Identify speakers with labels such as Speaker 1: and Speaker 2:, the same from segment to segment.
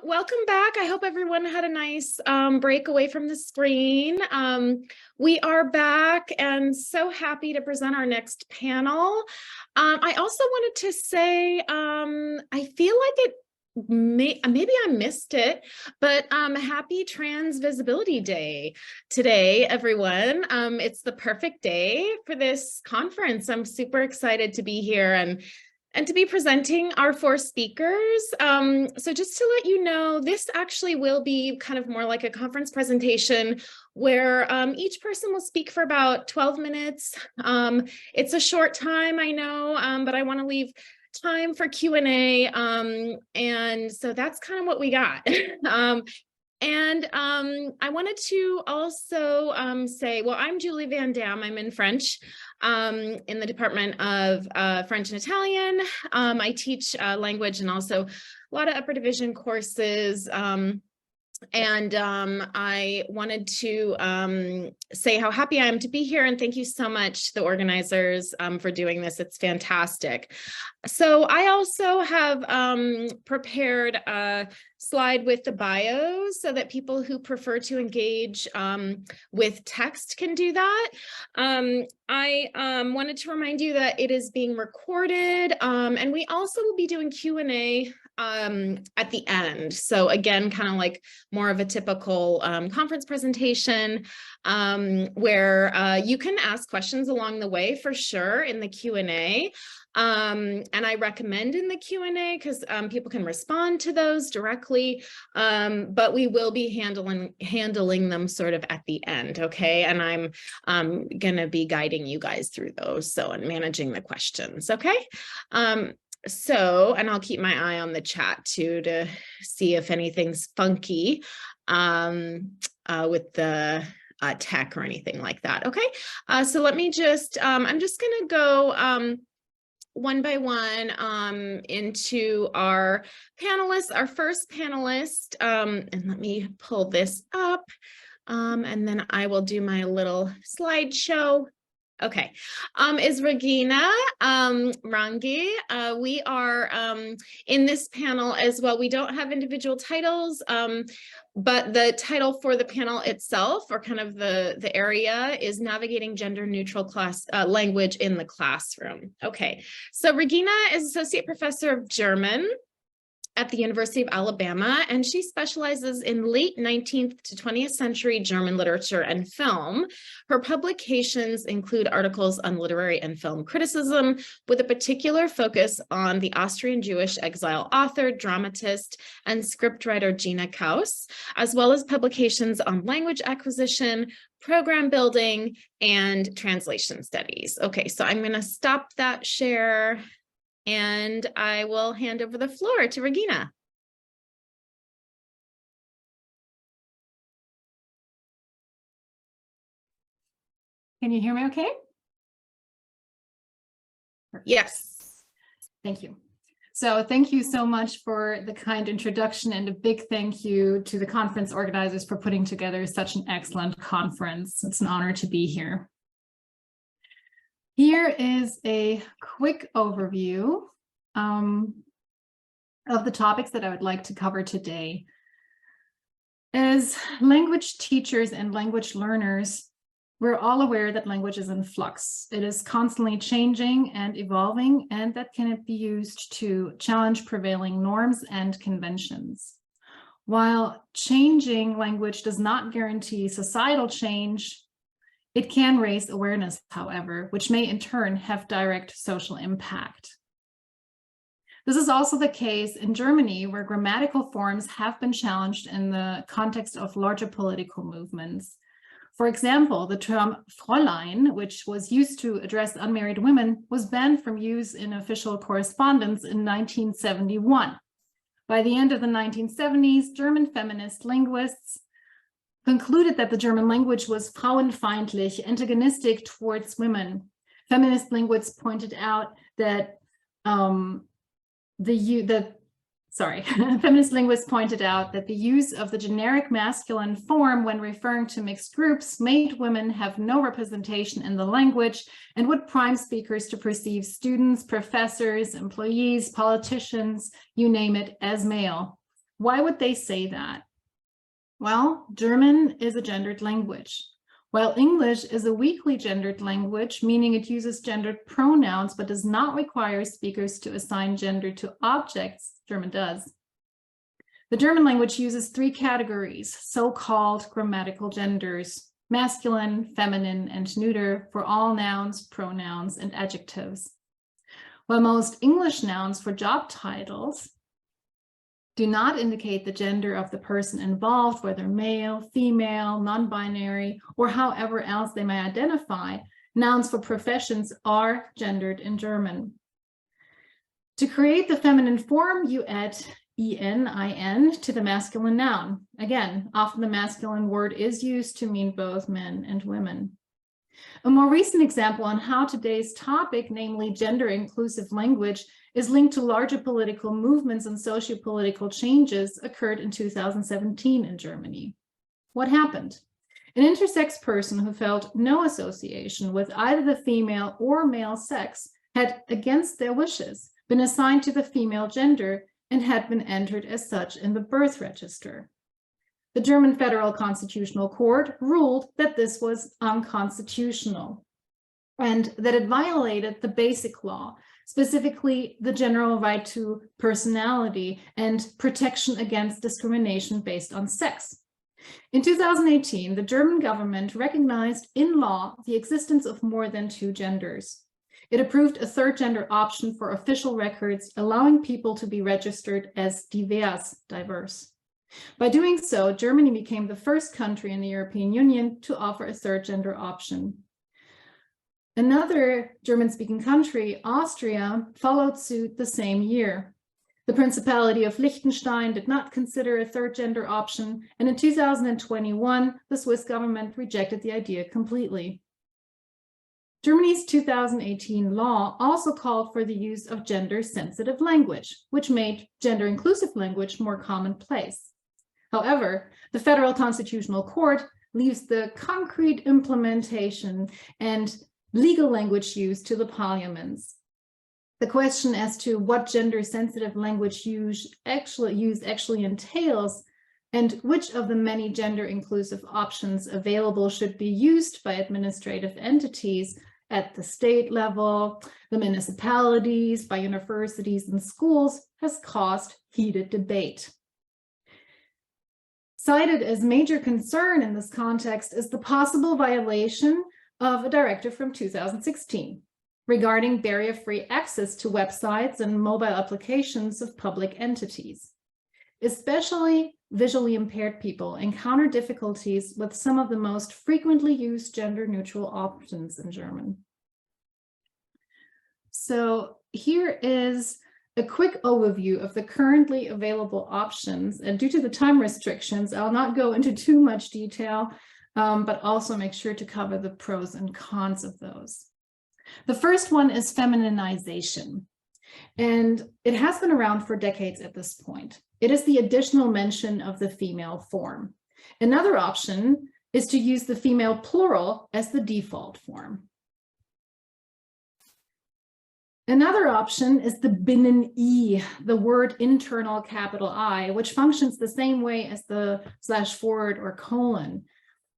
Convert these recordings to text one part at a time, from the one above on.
Speaker 1: Welcome back. I hope everyone had a nice break away from the screen. We are back and so happy to present our next panel. I also wanted to say, I feel like maybe I missed it, but happy Trans Visibility Day today, everyone. It's the perfect day for this conference. I'm super excited to be here and to be presenting our four speakers. So just to let you know, this actually will be kind of more like a conference presentation where each person will speak for about 12 minutes. It's a short time, I know, but I want to leave time for Q&A. And so that's kind of what we got. I wanted to also say, well, I'm Julie Van Dam. I'm in French in the Department of French and Italian. I teach language and also a lot of upper division courses. I wanted to say how happy I am to be here, and thank you so much, the organizers, for doing this. It's fantastic. So I also have prepared a slide with the bios so that people who prefer to engage with text can do that. I wanted to remind you that it is being recorded, and we also will be doing Q&A at the end. So again, kind of like more of a typical conference presentation where you can ask questions along the way for sure in the Q&A. And I recommend in the Q&A because people can respond to those directly, but we will be handling them sort of at the end, okay? And I'm gonna be guiding you guys through those, so and managing the questions, okay? And I'll keep my eye on the chat too to see if anything's funky with the tech or anything like that, okay? So let me just, I'm just gonna go one by one into our panelists. Our first panelist, and let me pull this up, and then I will do my little slideshow. Okay, is Regina Rangi. We are in this panel as well. We don't have individual titles, but the title for the panel itself, or kind of the area, is Navigating Gender-Neutral Language in the Classroom. Okay, so Regina is Associate Professor of German at the University of Alabama, and she specializes in late 19th to 20th century German literature and film. Her publications include articles on literary and film criticism, with a particular focus on the Austrian Jewish exile author, dramatist, and scriptwriter Janner-Klausner, as well as publications on language acquisition, program building, and translation studies. Okay, so I'm gonna stop that share and I will hand over the floor to Regina.
Speaker 2: Can you hear me okay?
Speaker 1: Yes.
Speaker 2: Thank you. So thank you so much for the kind introduction, and a big thank you to the conference organizers for putting together such an excellent conference. It's an honor to be here. Here is a quick overview of the topics that I would like to cover today. As language teachers and language learners, we're all aware that language is in flux. It is constantly changing and evolving, and that can be used to challenge prevailing norms and conventions. While changing language does not guarantee societal change, it can raise awareness, however, which may in turn have direct social impact. This is also the case in Germany, where grammatical forms have been challenged in the context of larger political movements. For example, the term Fräulein, which was used to address unmarried women, was banned from use in official correspondence in 1971. By the end of the 1970s, German feminist linguists concluded that the German language was frauenfeindlich, antagonistic towards women. Feminist linguists pointed out that feminist linguists pointed out that the use of the generic masculine form when referring to mixed groups made women have no representation in the language and would prime speakers to perceive students, professors, employees, politicians, you name it, as male. Why would they say that? Well, German is a gendered language, while English is a weakly gendered language, meaning it uses gendered pronouns but does not require speakers to assign gender to objects. German does. The German language uses 3 categories, so-called grammatical genders: masculine, feminine, and neuter for all nouns, pronouns, and adjectives. While most English nouns for job titles do not indicate the gender of the person involved, whether male, female, non-binary, or however else they may identify, nouns for professions are gendered in German. To create the feminine form, you add en to the masculine noun. Again, often the masculine word is used to mean both men and women. A more recent example on how today's topic, namely gender-inclusive language, is linked to larger political movements and socio-political changes occurred in 2017 in Germany. What happened? An intersex person who felt no association with either the female or male sex had, against their wishes, been assigned to the female gender and had been entered as such in the birth register. The German Federal Constitutional Court ruled that this was unconstitutional and that it violated the basic law, specifically the general right to personality and protection against discrimination based on sex. In 2018, the German government recognized in law the existence of more than 2 genders. It approved a 3rd gender option for official records, allowing people to be registered as divers, diverse. By doing so, Germany became the first country in the European Union to offer a 3rd gender option. Another German-speaking country, Austria, followed suit the same year. The Principality of Liechtenstein did not consider a 3rd gender option, and in 2021, the Swiss government rejected the idea completely. Germany's 2018 law also called for the use of gender-sensitive language, which made gender-inclusive language more commonplace. However, the Federal Constitutional Court leaves the concrete implementation and legal language use to the parliaments. The question as to what gender-sensitive language use actually entails and which of the many gender-inclusive options available should be used by administrative entities at the state level, the municipalities, by universities and schools has caused heated debate. Cited as major concern in this context is the possible violation of a directive from 2016 regarding barrier-free access to websites and mobile applications of public entities. Especially visually impaired people encounter difficulties with some of the most frequently used gender-neutral options in German. So here is a quick overview of the currently available options, and due to the time restrictions, I'll not go into too much detail, but also make sure to cover the pros and cons of those. The first one is feminization, and it has been around for decades at this point. It is the additional mention of the female form. Another option is to use the female plural as the default form. Another option is the Binnen-I, the word internal capital I, which functions the same way as the / forward or colon,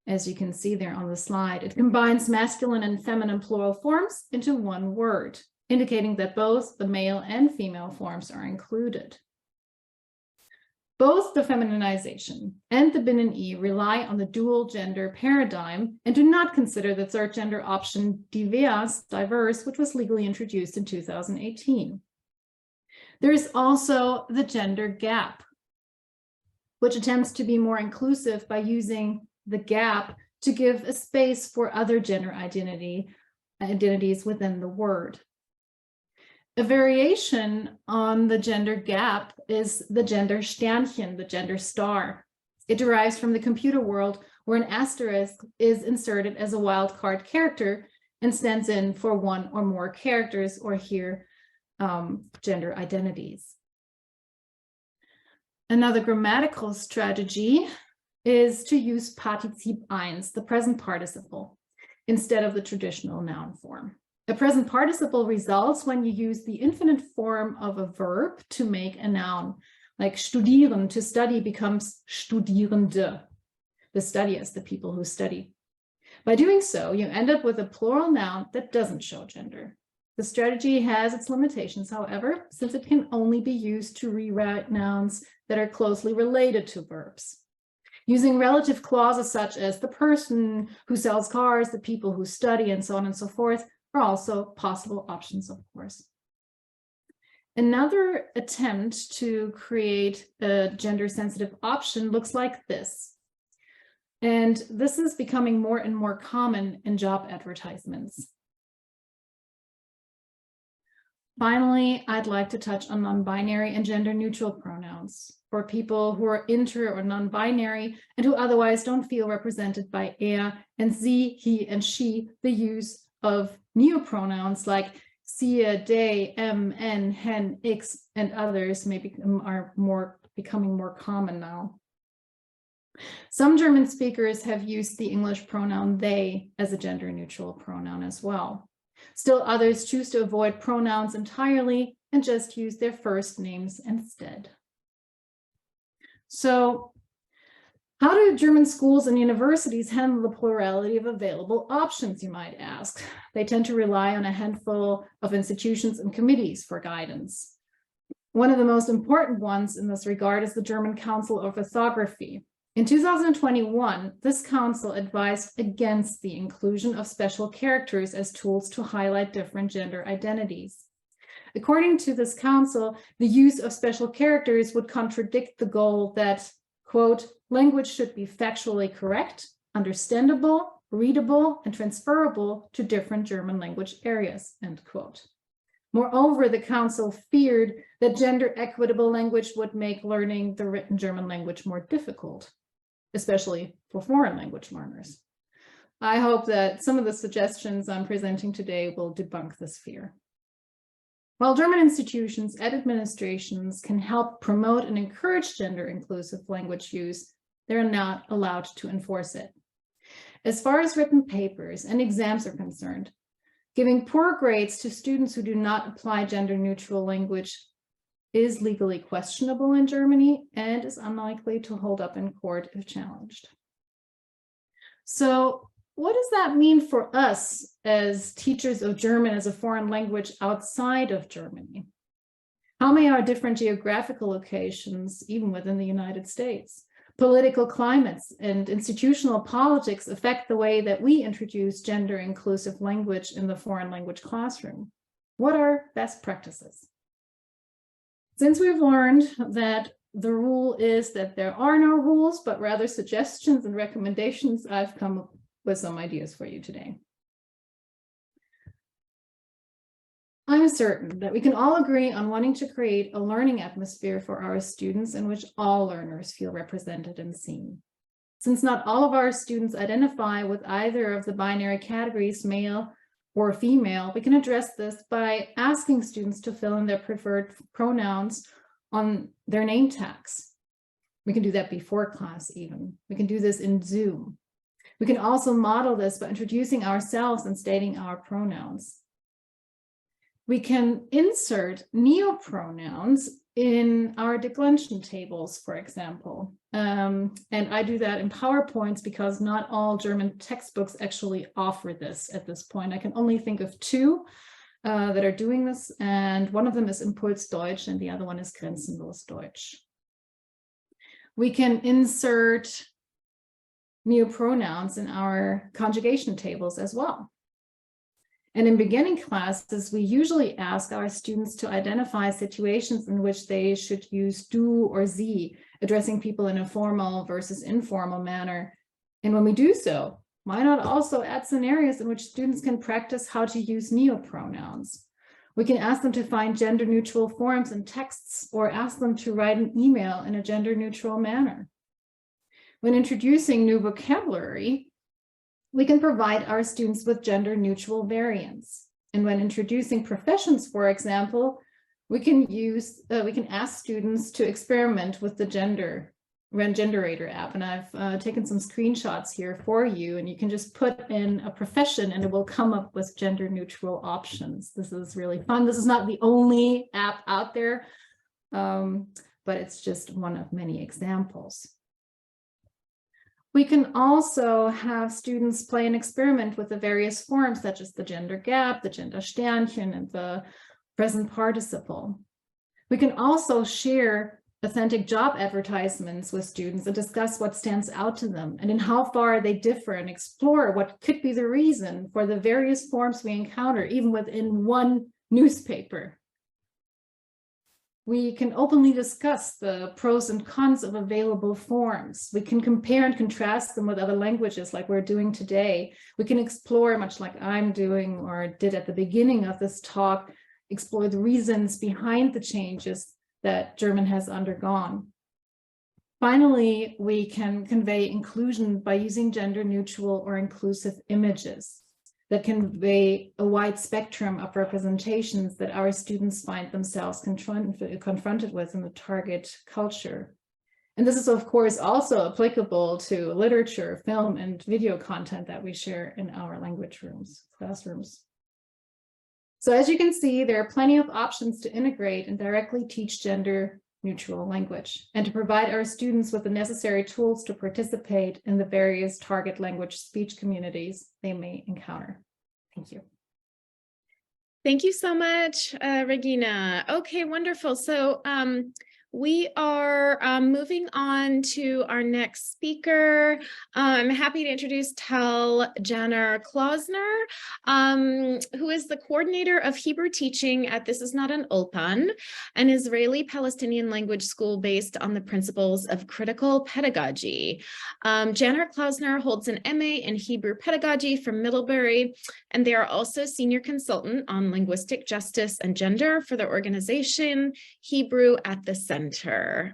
Speaker 2: as you can see there on the slide. It combines masculine and feminine plural forms into one word, indicating that both the male and female forms are included. Both the feminization and the Binnen-I rely on the dual gender paradigm and do not consider the 3rd gender option divers, diverse, which was legally introduced in 2018. There is also the gender gap, which attempts to be more inclusive by using the gap to give a space for other gender identities within the word. A variation on the gender gap is the gender Sternchen, the gender star. It derives from the computer world where an asterisk is inserted as a wildcard character and stands in for one or more characters, or here, gender identities. Another grammatical strategy is to use Partizip 1, the present participle, instead of the traditional noun form. A present participle results when you use the infinite form of a verb to make a noun, Like studieren, to study, becomes Studierende. The studiers, the people who study. By doing so, you end up with a plural noun that doesn't show gender. The strategy has its limitations, however, since it can only be used to rewrite nouns that are closely related to verbs. Using relative clauses such as the person who sells cars, the people who study, and so on and so forth are also possible options, of course. Another attempt to create a gender-sensitive option looks like this. And this is becoming more and more common in job advertisements. Finally, I'd like to touch on non-binary and gender-neutral pronouns for people who are inter or non-binary and who otherwise don't feel represented by er and sie, he, and she. The use of neopronouns like sie, they, en, hen, x, and others are becoming more common now. Some German speakers have used the English pronoun they as a gender-neutral pronoun as well. Still others choose to avoid pronouns entirely and just use their first names instead. So, how do German schools and universities handle the plurality of available options, you might ask? They tend to rely on a handful of institutions and committees for guidance. One of the most important ones in this regard is the German Council of Orthography. In 2021, this council advised against the inclusion of special characters as tools to highlight different gender identities. According to this council, the use of special characters would contradict the goal that, quote, language should be factually correct, understandable, readable, and transferable to different German language areas, end quote. Moreover, the council feared that gender equitable language would make learning the written German language more difficult, especially for foreign language learners. I hope that some of the suggestions I'm presenting today will debunk this fear. While German institutions and administrations can help promote and encourage gender-inclusive language use, they're not allowed to enforce it. As far as written papers and exams are concerned, giving poor grades to students who do not apply gender-neutral language is legally questionable in Germany and is unlikely to hold up in court if challenged. So, what does that mean for us as teachers of German as a foreign language outside of Germany? How may our different geographical locations, even within the United States, political climates, and institutional politics affect the way that we introduce gender-inclusive language in the foreign language classroom? What are best practices? Since we've learned that the rule is that there are no rules, but rather suggestions and recommendations, I've come up with some ideas for you today. I'm certain that we can all agree on wanting to create a learning atmosphere for our students in which all learners feel represented and seen. Since not all of our students identify with either of the binary categories, male or female, we can address this by asking students to fill in their preferred pronouns on their name tags. We can do that before class even. We can do this in Zoom. We can also model this by introducing ourselves and stating our pronouns. We can insert neopronouns in our declension tables, for example. And I do that in PowerPoints because not all German textbooks actually offer this at this point. I can only think of two that are doing this, and one of them is Impulsdeutsch and the other one is Grenzenlos Deutsch. We can insert neopronouns in our conjugation tables as well. And in beginning classes, we usually ask our students to identify situations in which they should use du or sie, addressing people in a formal versus informal manner. And when we do so, why not also add scenarios in which students can practice how to use neopronouns? We can ask them to find gender-neutral forms in texts or ask them to write an email in a gender-neutral manner. When introducing new vocabulary, we can provide our students with gender-neutral variants. And when introducing professions, for example, we can ask students to experiment with the Generator app. And I've taken some screenshots here for you, and you can just put in a profession and it will come up with gender-neutral options. This is really fun. This is not the only app out there, but but it's just one of many examples. We can also have students play an experiment with the various forms, such as the gender gap, the gender Sternchen, and the present participle. We can also share authentic job advertisements with students and discuss what stands out to them and in how far they differ, and explore what could be the reason for the various forms we encounter, even within one newspaper. We can openly discuss the pros and cons of available forms. We can compare and contrast them with other languages like we're doing today. We can explore, much like I'm doing or did at the beginning of this talk, explore the reasons behind the changes that German has undergone. Finally, we can convey inclusion by using gender neutral or inclusive images that convey a wide spectrum of representations that our students find themselves confronted with in the target culture. And this is, of course, also applicable to literature, film, and video content that we share in our language classrooms. So as you can see, there are plenty of options to integrate and directly teach gender neutral language, and to provide our students with the necessary tools to participate in the various target language speech communities they may encounter. Thank you.
Speaker 1: Thank you so much, Regina. Okay, wonderful. So we are moving on to our next speaker. I'm happy to introduce Janner-Klausner, who is the coordinator of Hebrew teaching at This Is Not an Ulpan, an Israeli-Palestinian language school based on the principles of critical pedagogy. Janner-Klausner holds an MA in Hebrew pedagogy from Middlebury, and they are also senior consultant on linguistic justice and gender for the organization Hebrew at the Center.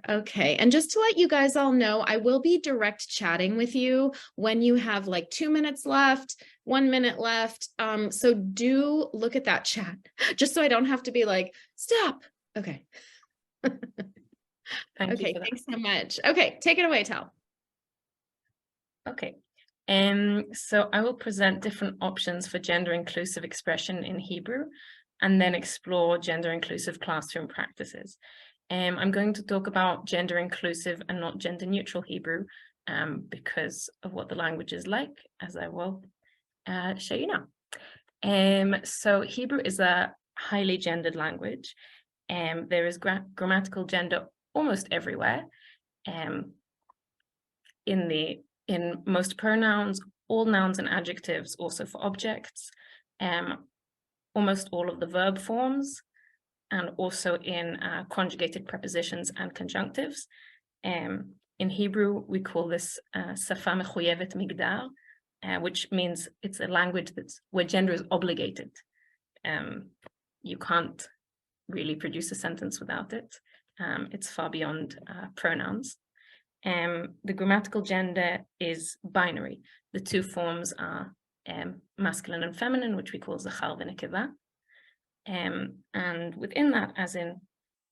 Speaker 1: Okay, and just to let you guys all know, I will be direct chatting with you when you have like 2 minutes left, 1 minute left. So do look at that chat, just so I don't have to be like, stop. Okay.
Speaker 3: Okay,
Speaker 1: thanks so much. Okay, take it away, Tal.
Speaker 3: Okay. So I will present different options for gender inclusive expression in Hebrew, and then explore gender inclusive classroom practices. I'm going to talk about gender inclusive and not gender neutral Hebrew because of what the language is like, as I will show you now. So Hebrew is a highly gendered language. There is grammatical gender almost everywhere. In most pronouns, all nouns and adjectives, also for objects, almost all of the verb forms, and also in conjugated prepositions and conjunctives. In Hebrew, we call this Safa Mechuyevet Migdar, which means it's a language where gender is obligated. You can't really produce a sentence without it. It's far beyond pronouns. The grammatical gender is binary. The two forms are masculine and feminine, which we call Zachar v'Nekeva. And within that, as in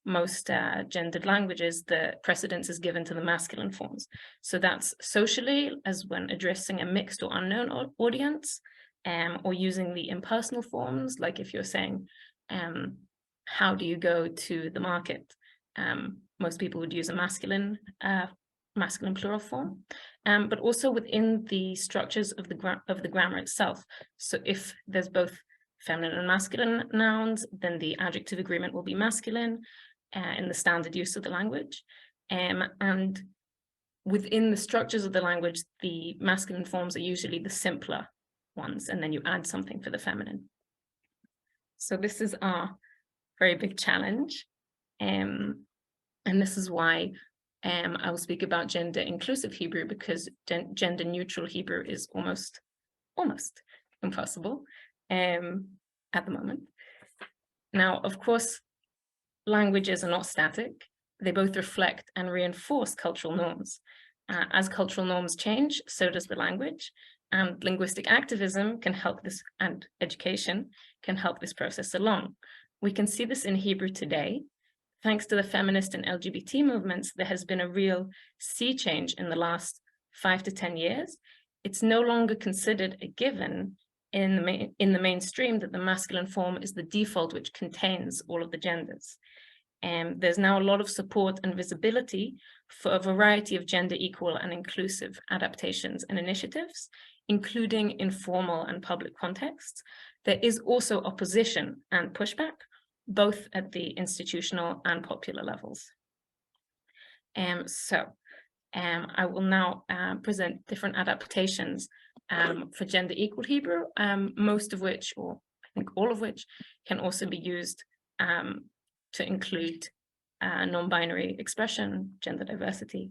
Speaker 3: most gendered languages, the precedence is given to the masculine forms. So that's socially, as when addressing a mixed or unknown audience, or using the impersonal forms, like if you're saying, how do you go to the market? Most people would use a masculine plural form, but also within the structures of the grammar itself. So if there's both feminine and masculine nouns, then the adjective agreement will be masculine in the standard use of the language. And within the structures of the language, the masculine forms are usually the simpler ones, and then you add something for the feminine. So this is our very big challenge. And this is why I will speak about gender inclusive Hebrew, because gender neutral Hebrew is almost impossible at the moment. Now, of course, languages are not static. They both reflect and reinforce cultural norms. As cultural norms change, so does the language, and linguistic activism can help this, and education can help this process along. We can see this in Hebrew today. Thanks to the feminist and LGBT movements, there has been a real sea change in the last 5 to 10 years. It's no longer considered a given in the mainstream that the masculine form is the default, which contains all of the genders. There's now a lot of support and visibility for a variety of gender equal and inclusive adaptations and initiatives, including informal and public contexts. There is also opposition and pushback, both at the institutional and popular levels. I will now present different adaptations for gender equal Hebrew, most of which, or I think all of which, can also be used to include non-binary expression, gender diversity.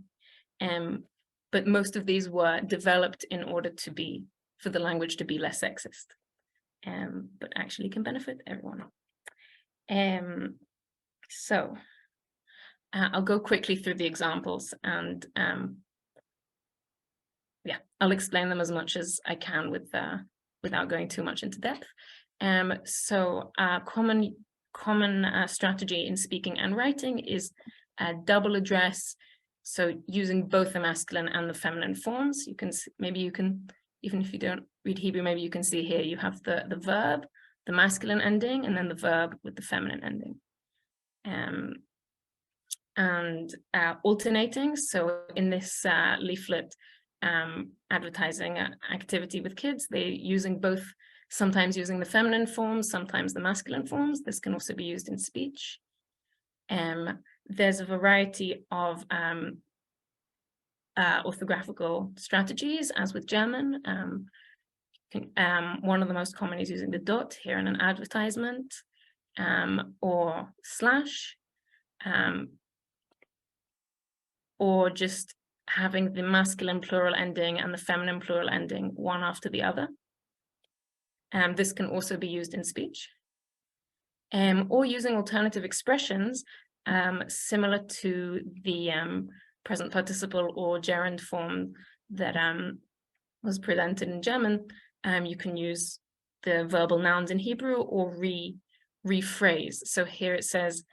Speaker 3: But most of these were developed in order for the language to be less sexist, but actually can benefit everyone. I'll go quickly through the examples, and I'll explain them as much as I can without going too much into depth. Common strategy in speaking and writing is double address. So using both the masculine and the feminine forms. Maybe you can, even if you don't read Hebrew, maybe you can see here you have the verb, the masculine ending, and then the verb with the feminine ending. And alternating. So in this leaflet advertising activity with kids, they're sometimes using the feminine forms, sometimes the masculine forms. This can also be used in speech. There's a variety of orthographical strategies, as with German. One of the most common is using the dot here in an advertisement, or slash, or just having the masculine plural ending and the feminine plural ending one after the other. This can also be used in speech. Or using alternative expressions similar to the present participle or gerund form that was presented in German. You can use the verbal nouns in Hebrew or rephrase. So here it says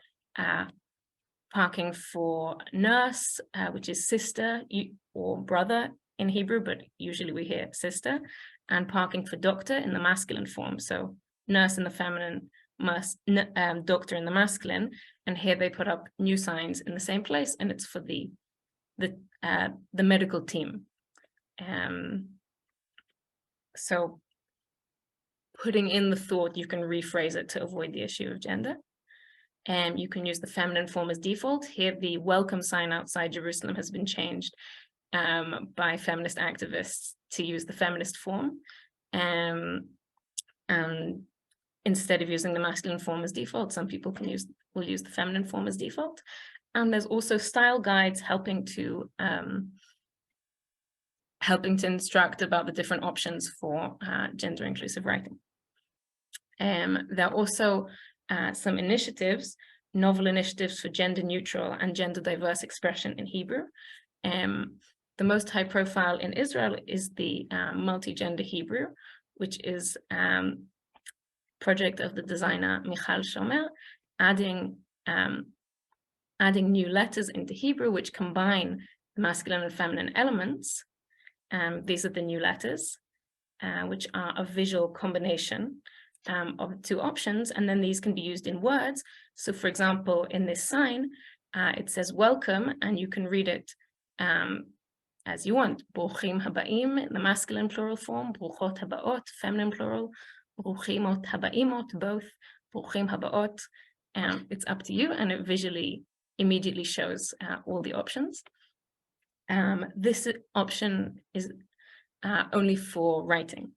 Speaker 3: parking for nurse, which is sister or brother in Hebrew, but usually we hear sister, and parking for doctor in the masculine form. So nurse in the feminine, doctor in the masculine, and here they put up new signs in the same place, and it's for the medical team. So putting in the thought, you can rephrase it to avoid the issue of gender. You can use the feminine form as default. Here, the welcome sign outside Jerusalem has been changed by feminist activists to use the feminist form. And instead of using the masculine form as default, some people will use the feminine form as default. And there's also style guides helping to instruct about the different options for gender inclusive writing. There are also some initiatives, novel initiatives for gender neutral and gender diverse expression in Hebrew. The most high profile in Israel is the multi-gender Hebrew, which is project of the designer Michal Shomer, adding new letters into Hebrew, which combine the masculine and feminine elements. These are the new letters, which are a visual combination of two options, and then these can be used in words. So for example, in this sign, it says welcome, and you can read it as you want. Bruchim habaim in the masculine plural form, bruchot habaot, feminine plural, bruchimot habaimot, both, bruchim habaot. It's up to you, and it visually immediately shows all the options. This option is only for writing.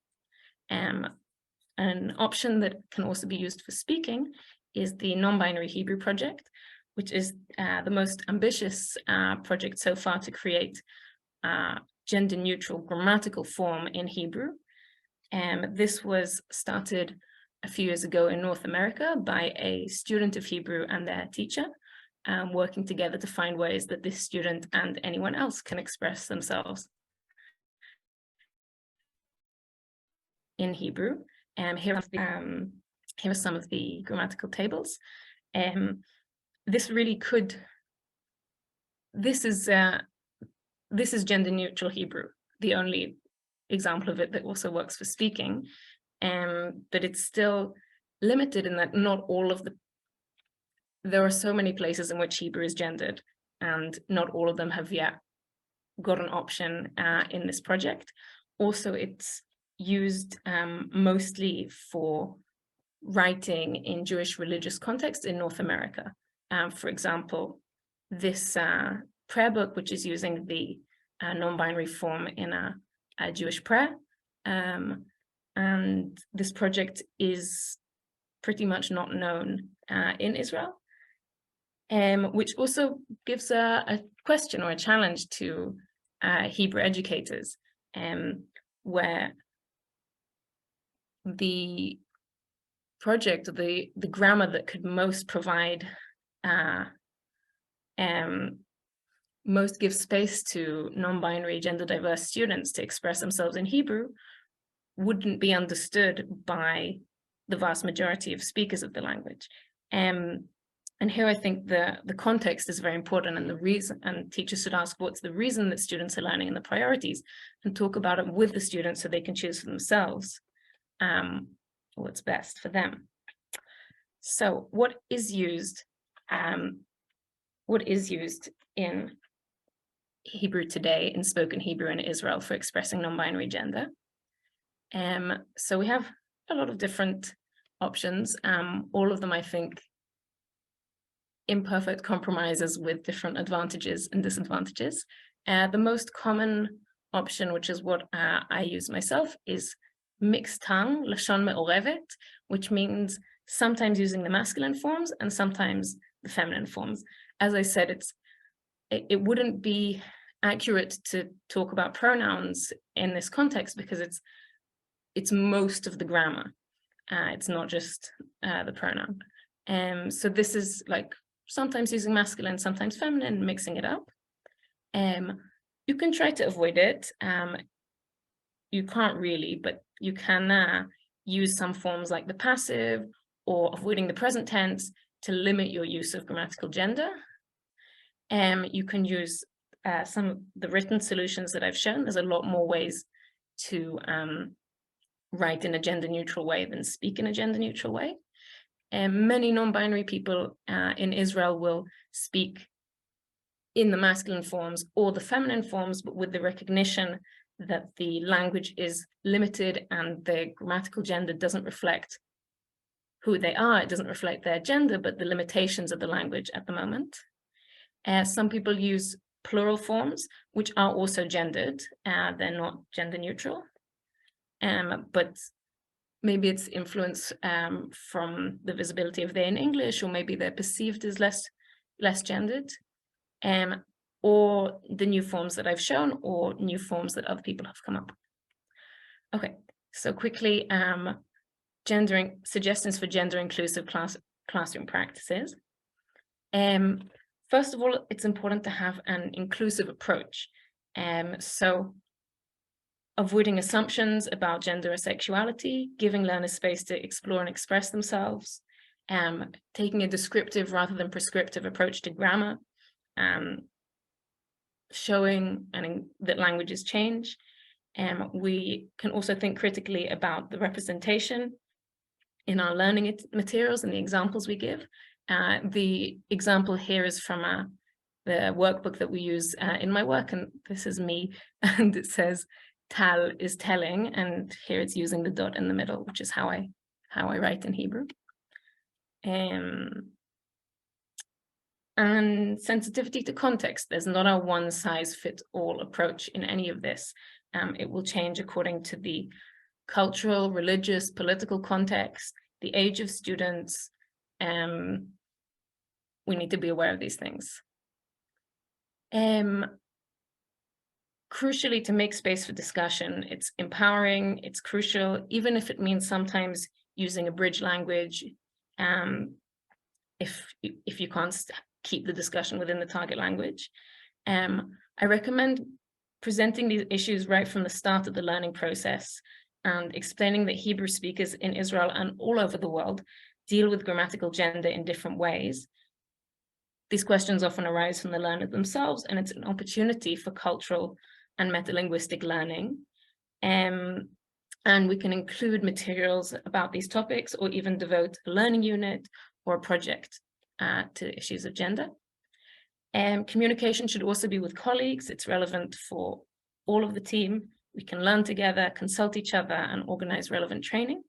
Speaker 3: An option that can also be used for speaking is the non-binary Hebrew project, which is the most ambitious project so far to create gender-neutral grammatical form in Hebrew. This was started a few years ago in North America by a student of Hebrew and their teacher, working together to find ways that this student and anyone else can express themselves in Hebrew. Here are some of the grammatical tables. This is gender neutral Hebrew, the only example of it that also works for speaking, but it's still limited in that not all of there are so many places in which Hebrew is gendered, and not all of them have yet got an option in this project. Also, it's used mostly for writing in Jewish religious context in North America. For example, this prayer book, which is using the non-binary form in a Jewish prayer. And this project is pretty much not known in Israel, which also gives a question or a challenge to Hebrew educators, where the project, the grammar that could most provide, most give space to non-binary gender diverse students to express themselves in Hebrew, wouldn't be understood by the vast majority of speakers of the language. And here I think the context is very important, and the reason, and teachers should ask what's the reason that students are learning and the priorities, and talk about it with the students so they can choose for themselves what's best for them. So what is used in Hebrew today, in spoken Hebrew in Israel, for expressing non-binary gender? So we have a lot of different options, all of them, I think, imperfect compromises with different advantages and disadvantages. The most common option, which is what I use myself, is mixed tongue, lashon me'orevet, which means sometimes using the masculine forms and sometimes the feminine forms. As I said, it wouldn't be accurate to talk about pronouns in this context because it's most of the grammar. It's not just the pronoun. So this is like sometimes using masculine, sometimes feminine, mixing it up. You can try to avoid it. You can't really, but you can use some forms like the passive or avoiding the present tense to limit your use of grammatical gender. You can use some of the written solutions that I've shown. There's a lot more ways to write in a gender-neutral way than speak in a gender-neutral way. Many non-binary people in Israel will speak in the masculine forms or the feminine forms, but with the recognition that the language is limited and the grammatical gender doesn't reflect who they are. It doesn't reflect their gender, but the limitations of the language at the moment. Some people use plural forms, which are also gendered. They're not gender neutral, but maybe it's influence from the visibility of they in English, or maybe they're perceived as less gendered, or the new forms that I've shown, or new forms that other people have come up with. Okay, so quickly, suggestions for gender inclusive classroom practices. First of all, it's important to have an inclusive approach. So avoiding assumptions about gender or sexuality, giving learners space to explore and express themselves, taking a descriptive rather than prescriptive approach to grammar, showing that languages change. We can also think critically about the representation in our learning materials and the examples we give. The example here is from the workbook that we use in my work, and this is me, and it says tal is telling, and here it's using the dot in the middle, which is how I write in Hebrew. And sensitivity to context. There's not a one-size-fits-all approach in any of this. It will change according to the cultural, religious, political context, the age of students. We need to be aware of these things. Crucially, to make space for discussion, it's empowering, it's crucial, even if it means sometimes using a bridge language, if you can't keep the discussion within the target language. I recommend presenting these issues right from the start of the learning process and explaining that Hebrew speakers in Israel and all over the world deal with grammatical gender in different ways. These questions often arise from the learner themselves, and it's an opportunity for cultural and metalinguistic learning. And we can include materials about these topics, or even devote a learning unit or a project to issues of gender. Communication should also be with colleagues. It's relevant for all of the team. We can learn together, consult each other, and organize relevant training.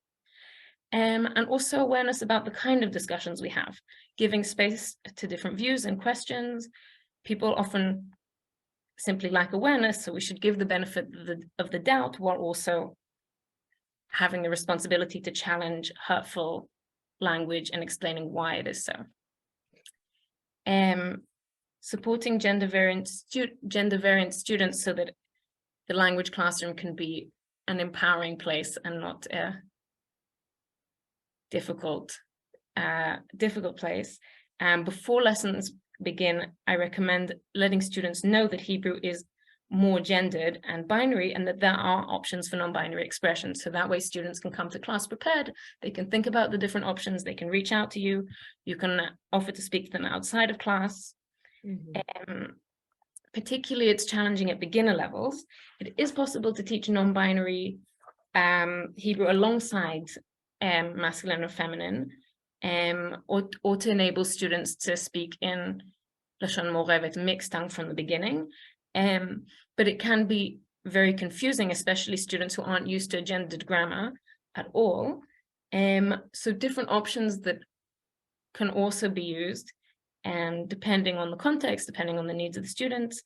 Speaker 3: And also awareness about the kind of discussions we have, giving space to different views and questions. People often simply lack awareness, so we should give the benefit of the doubt while also having the responsibility to challenge hurtful language and explaining why it is so. Supporting gender variant students so that the language classroom can be an empowering place and not a difficult place. Before lessons begin, I recommend letting students know that Hebrew is more gendered and binary, and that there are options for non-binary expression. So that way students can come to class prepared. They can think about the different options. They can reach out to you. You can offer to speak to them outside of class. Particularly, it's challenging at beginner levels. It is possible to teach non-binary Hebrew alongside masculine or feminine, or to enable students to speak in Lashon Morevet, mixed tongue from the beginning. But it can be very confusing, especially students who aren't used to gendered grammar at all. So different options that can also be used, and depending on the context, depending on the needs of the students,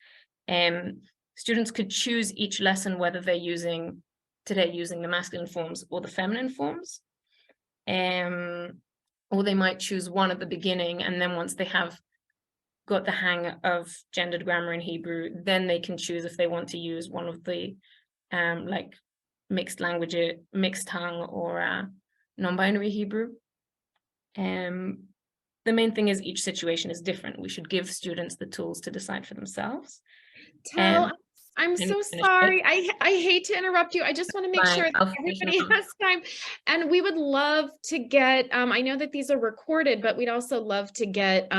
Speaker 3: students could choose each lesson whether they're using the masculine forms or the feminine forms. Or they might choose one at the beginning, and then once they have got the hang of gendered grammar in Hebrew, then they can choose if they want to use one of the like mixed tongue or non-binary Hebrew. The main thing is each situation is different. We should give students the tools to decide for themselves.
Speaker 1: I'm so sorry. I hate to interrupt you. I just want to make sure that everybody has time. And we would love to get, I know that these are recorded, but we'd also love to get,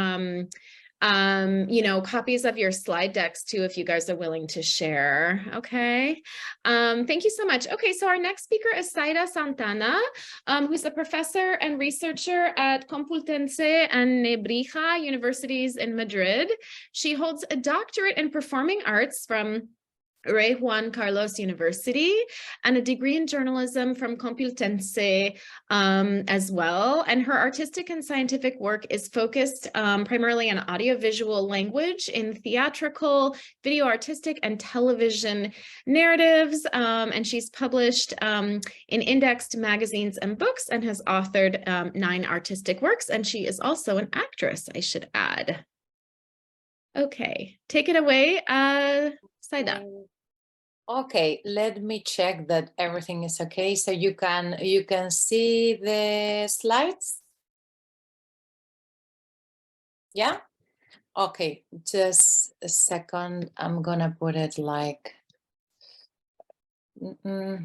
Speaker 1: copies of your slide decks too, if you guys are willing to share. Okay. Thank you so much. Okay. So our next speaker is Saida Santana, who's a professor and researcher at Complutense and Nebrija universities in Madrid. She holds a doctorate in performing arts from Rey Juan Carlos University and a degree in journalism from Complutense as well. And her artistic and scientific work is focused primarily on audiovisual language in theatrical, video artistic, and television narratives. And she's published in indexed magazines and books and has authored 9 artistic works. And she is also an actress, I should add. Okay, take it away, Saida.
Speaker 4: Okay, let me check that everything is okay. So you can see the slides? Yeah? Okay, just a second. I'm gonna put it like, I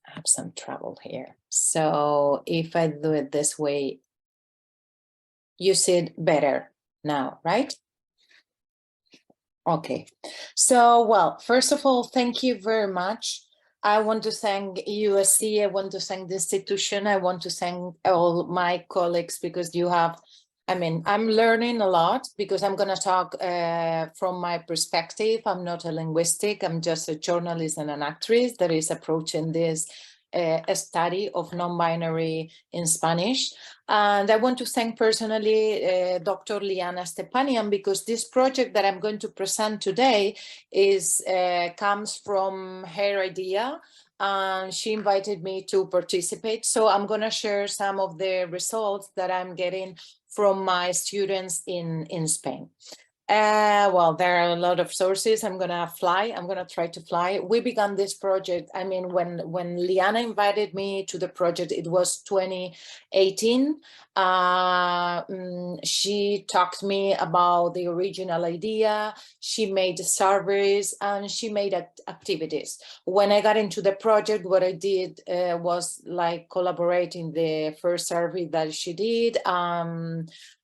Speaker 4: have some trouble here. So if I do it this way, you see it better now, right? Okay, so well, first of all, thank you very much. I want to thank USC, I want to thank the institution, I want to thank all my colleagues, because you have, I'm learning a lot, because I'm going to talk from my perspective. I'm not a linguistic, I'm just a journalist and an actress that is approaching this a study of non-binary in Spanish. And I want to thank personally Dr. Liana Stepanian, because this project that I'm going to present today comes from her idea, and she invited me to participate. So I'm going to share some of the results that I'm getting from my students in Spain. Well, there are a lot of sources. I'm going to try to fly. We began this project. When Liana invited me to the project, it was 2018. She talked to me about the original idea. She made surveys and she made activities. When I got into the project, what I did was like collaborating the first survey that she did.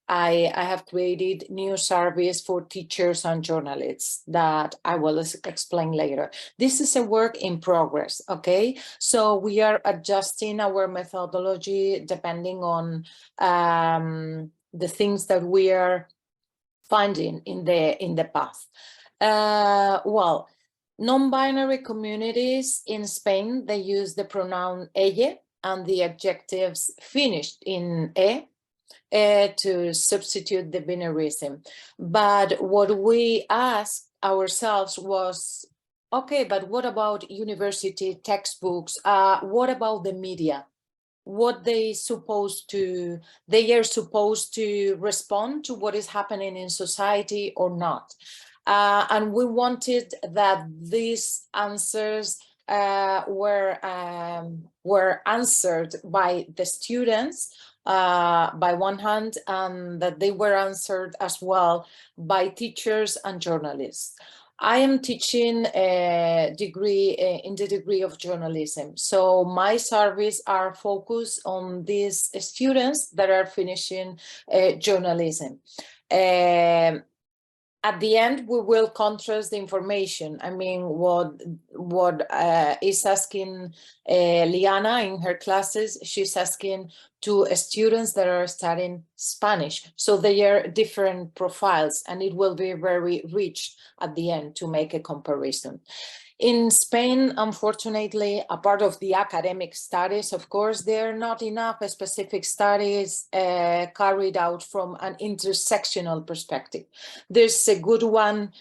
Speaker 4: I have created new surveys for teachers and journalists that I will explain later. This is a work in progress, okay? So we are adjusting our methodology depending on the things that we are finding in the path. Well, non-binary communities in Spain, they use the pronoun ella and the adjectives finished in to substitute the binarism. But what we asked ourselves was, okay, but what about university textbooks? What about the media? What they are supposed to respond to what is happening in society or not. And we wanted that these answers were answered by the students by one hand, and that they were answered as well by teachers and journalists. I am teaching a degree in the degree of journalism. So my surveys are focused on these students that are finishing journalism. At the end, we will contrast the information. I mean, what is asking Liana in her classes, she's asking to students that are studying Spanish. So they are different profiles, and it will be very rich at the end to make a comparison. In Spain, unfortunately, a part of the academic studies, of course, there are not enough specific studies carried out from an intersectional perspective. There's a good one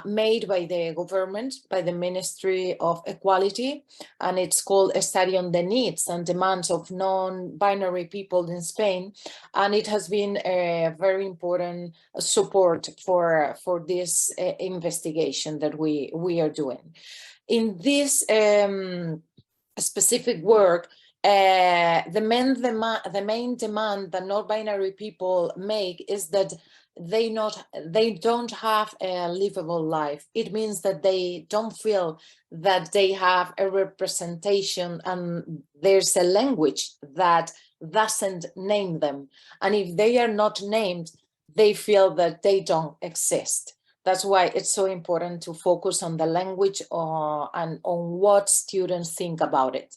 Speaker 4: made by the government, by the Ministry of Equality, and it's called A Study on the Needs and Demands of Non-Binary People in Spain. And it has been a very important support for this investigation that we are doing. In this specific work, the main demand that non-binary people make is that they don't have a livable life. It means that they don't feel that they have a representation, and there's a language that doesn't name them. And if they are not named, they feel that they don't exist. That's why it's so important to focus on the language and on what students think about it.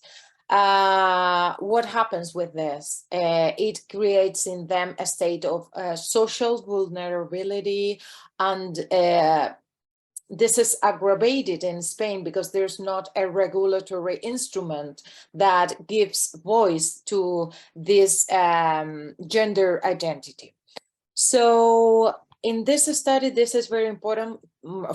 Speaker 4: What happens with this? It creates in them a state of social vulnerability, and this is aggravated in Spain because there's not a regulatory instrument that gives voice to this gender identity. So in this study, this is very important,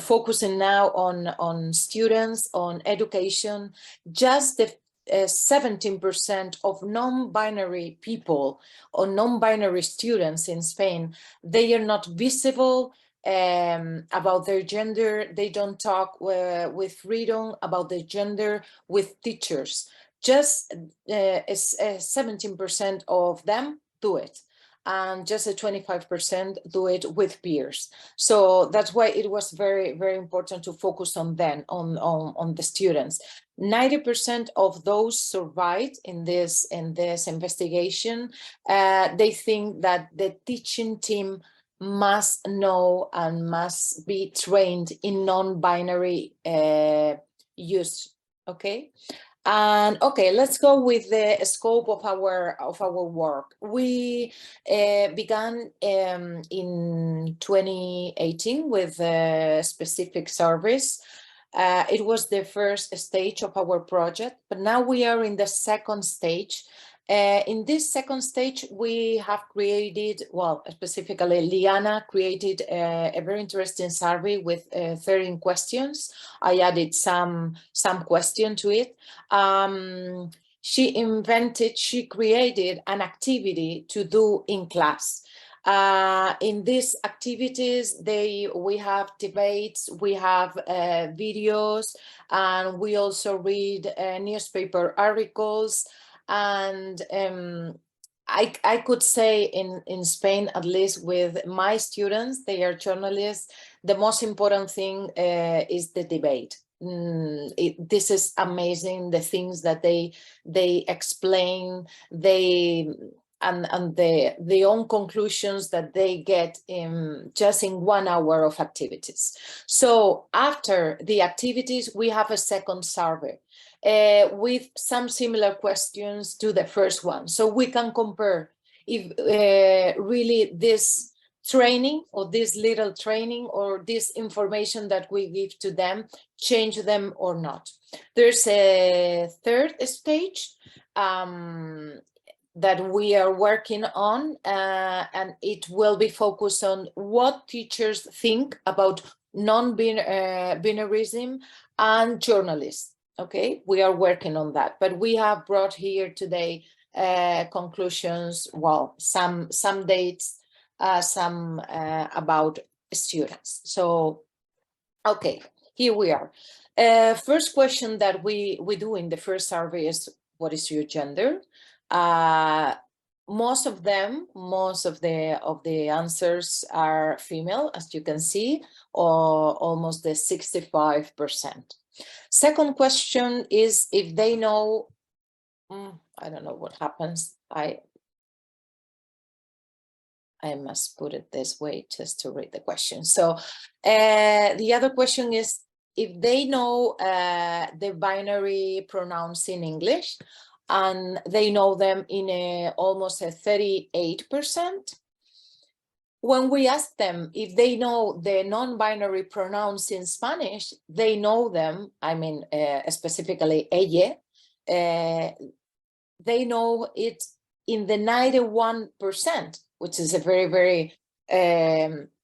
Speaker 4: focusing now on students, on education. Just the 17% of non-binary people or non-binary students in Spain, they are not visible about their gender. They don't talk with freedom about their gender with teachers. Just 17% of them do it, and just 25% do it with peers. So that's why it was very, very important to focus on them, on the students. 90% of those survived in this investigation. They think that the teaching team must know and must be trained in non-binary use. Okay. And okay, let's go with the scope of our work. We began in 2018 with a specific service. It was the first stage of our project, but now we are in the second stage. In this second stage, we have created, well, specifically Liana created a very interesting survey with 13 questions. I added some question to it. She created an activity to do in class. In these activities, we have debates, we have videos, and we also read newspaper articles. And I could say in Spain, at least with my students, they are journalists, the most important thing is the debate. This is amazing, the things that they explain, and the own conclusions that they get just in 1 hour of activities. So after the activities, we have a second survey with some similar questions to the first one. So we can compare if really this training or this little training or this information that we give to them change them or not. There's a third stage that we are working on, and it will be focused on what teachers think about non-binarism and journalists. Okay, we are working on that, but we have brought here today conclusions, well, some dates, some about students. So, okay, here we are. First question that we do in the first survey is, what is your gender? Most of the answers are female, as you can see, or almost the 65%. Second question is if they know, I don't know what happens. I must put it this way just to read the question. So the other question is if they know the binary pronouns in English, and they know them in almost a 38%. When we ask them if they know the non-binary pronouns in Spanish, they know them, I mean, specifically ella, they know it in the 91%, which is a very, very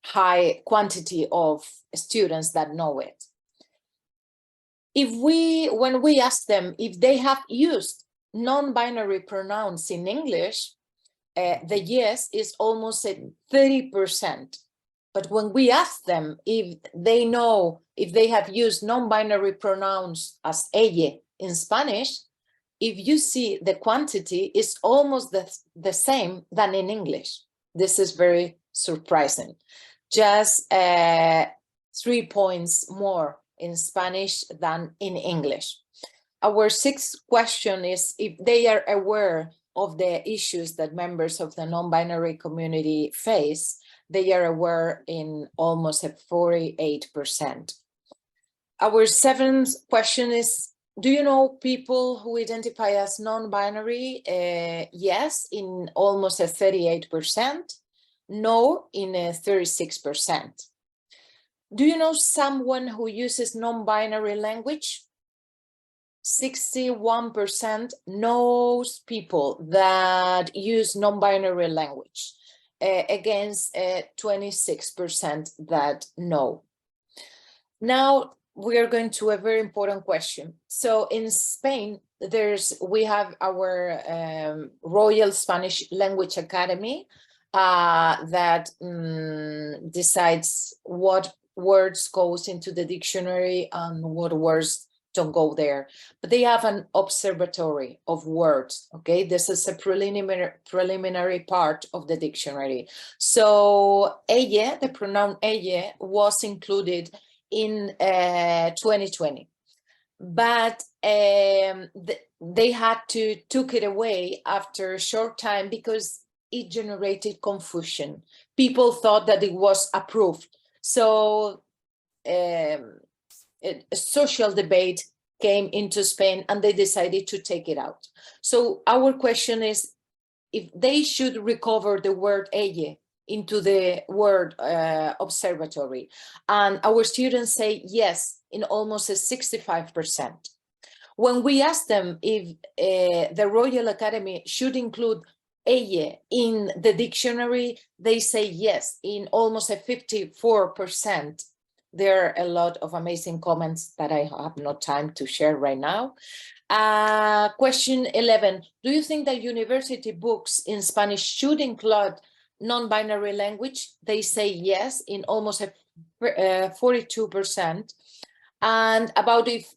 Speaker 4: high quantity of students that know it. When we ask them if they have used non-binary pronouns in English, the yes is almost at 30%. But when we ask them if they know if they have used non-binary pronouns as ella in Spanish, if you see the quantity is almost the same than in English. This is very surprising. Just 3 points more in Spanish than in English. Our sixth question is if they are aware of the issues that members of the non-binary community face. They are aware in almost a 48%. Our seventh question is, do you know people who identify as non-binary? Yes, in almost a 38%. No, in a 36%. Do you know someone who uses non-binary language? 61% knows people that use non-binary language, against 26% that know. Now we are going to a very important question. So in Spain, we have our Royal Spanish Language Academy that decides what words goes into the dictionary and what words don't go there. But they have an observatory of words. Okay, this is a preliminary part of the dictionary. So ella, the pronoun ella, was included in 2020, but they had to took it away after a short time because it generated confusion. People thought that it was approved. So a social debate came into Spain and they decided to take it out. So our question is if they should recover the word ella into the word observatory. And our students say yes in almost a 65%. When we ask them if the Royal Academy should include ella in the dictionary, they say yes in almost a 54%. There are a lot of amazing comments that I have no time to share right now. Question 11, do you think that university books in Spanish should include non-binary language? They say yes in almost a 42%. And about if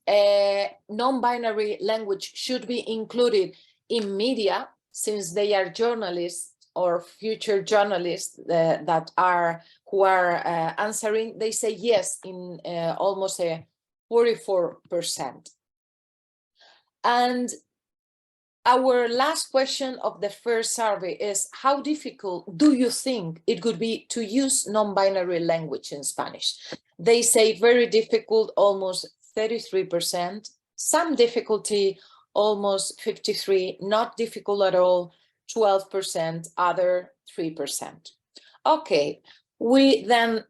Speaker 4: non-binary language should be included in media, since they are journalists or future journalists who are answering, they say yes in almost a 44%. And our last question of the first survey is, how difficult do you think it could be to use non-binary language in Spanish? They say very difficult, almost 33%, some difficulty, almost 53%, not difficult at all, 12%, other 3%. Okay, we then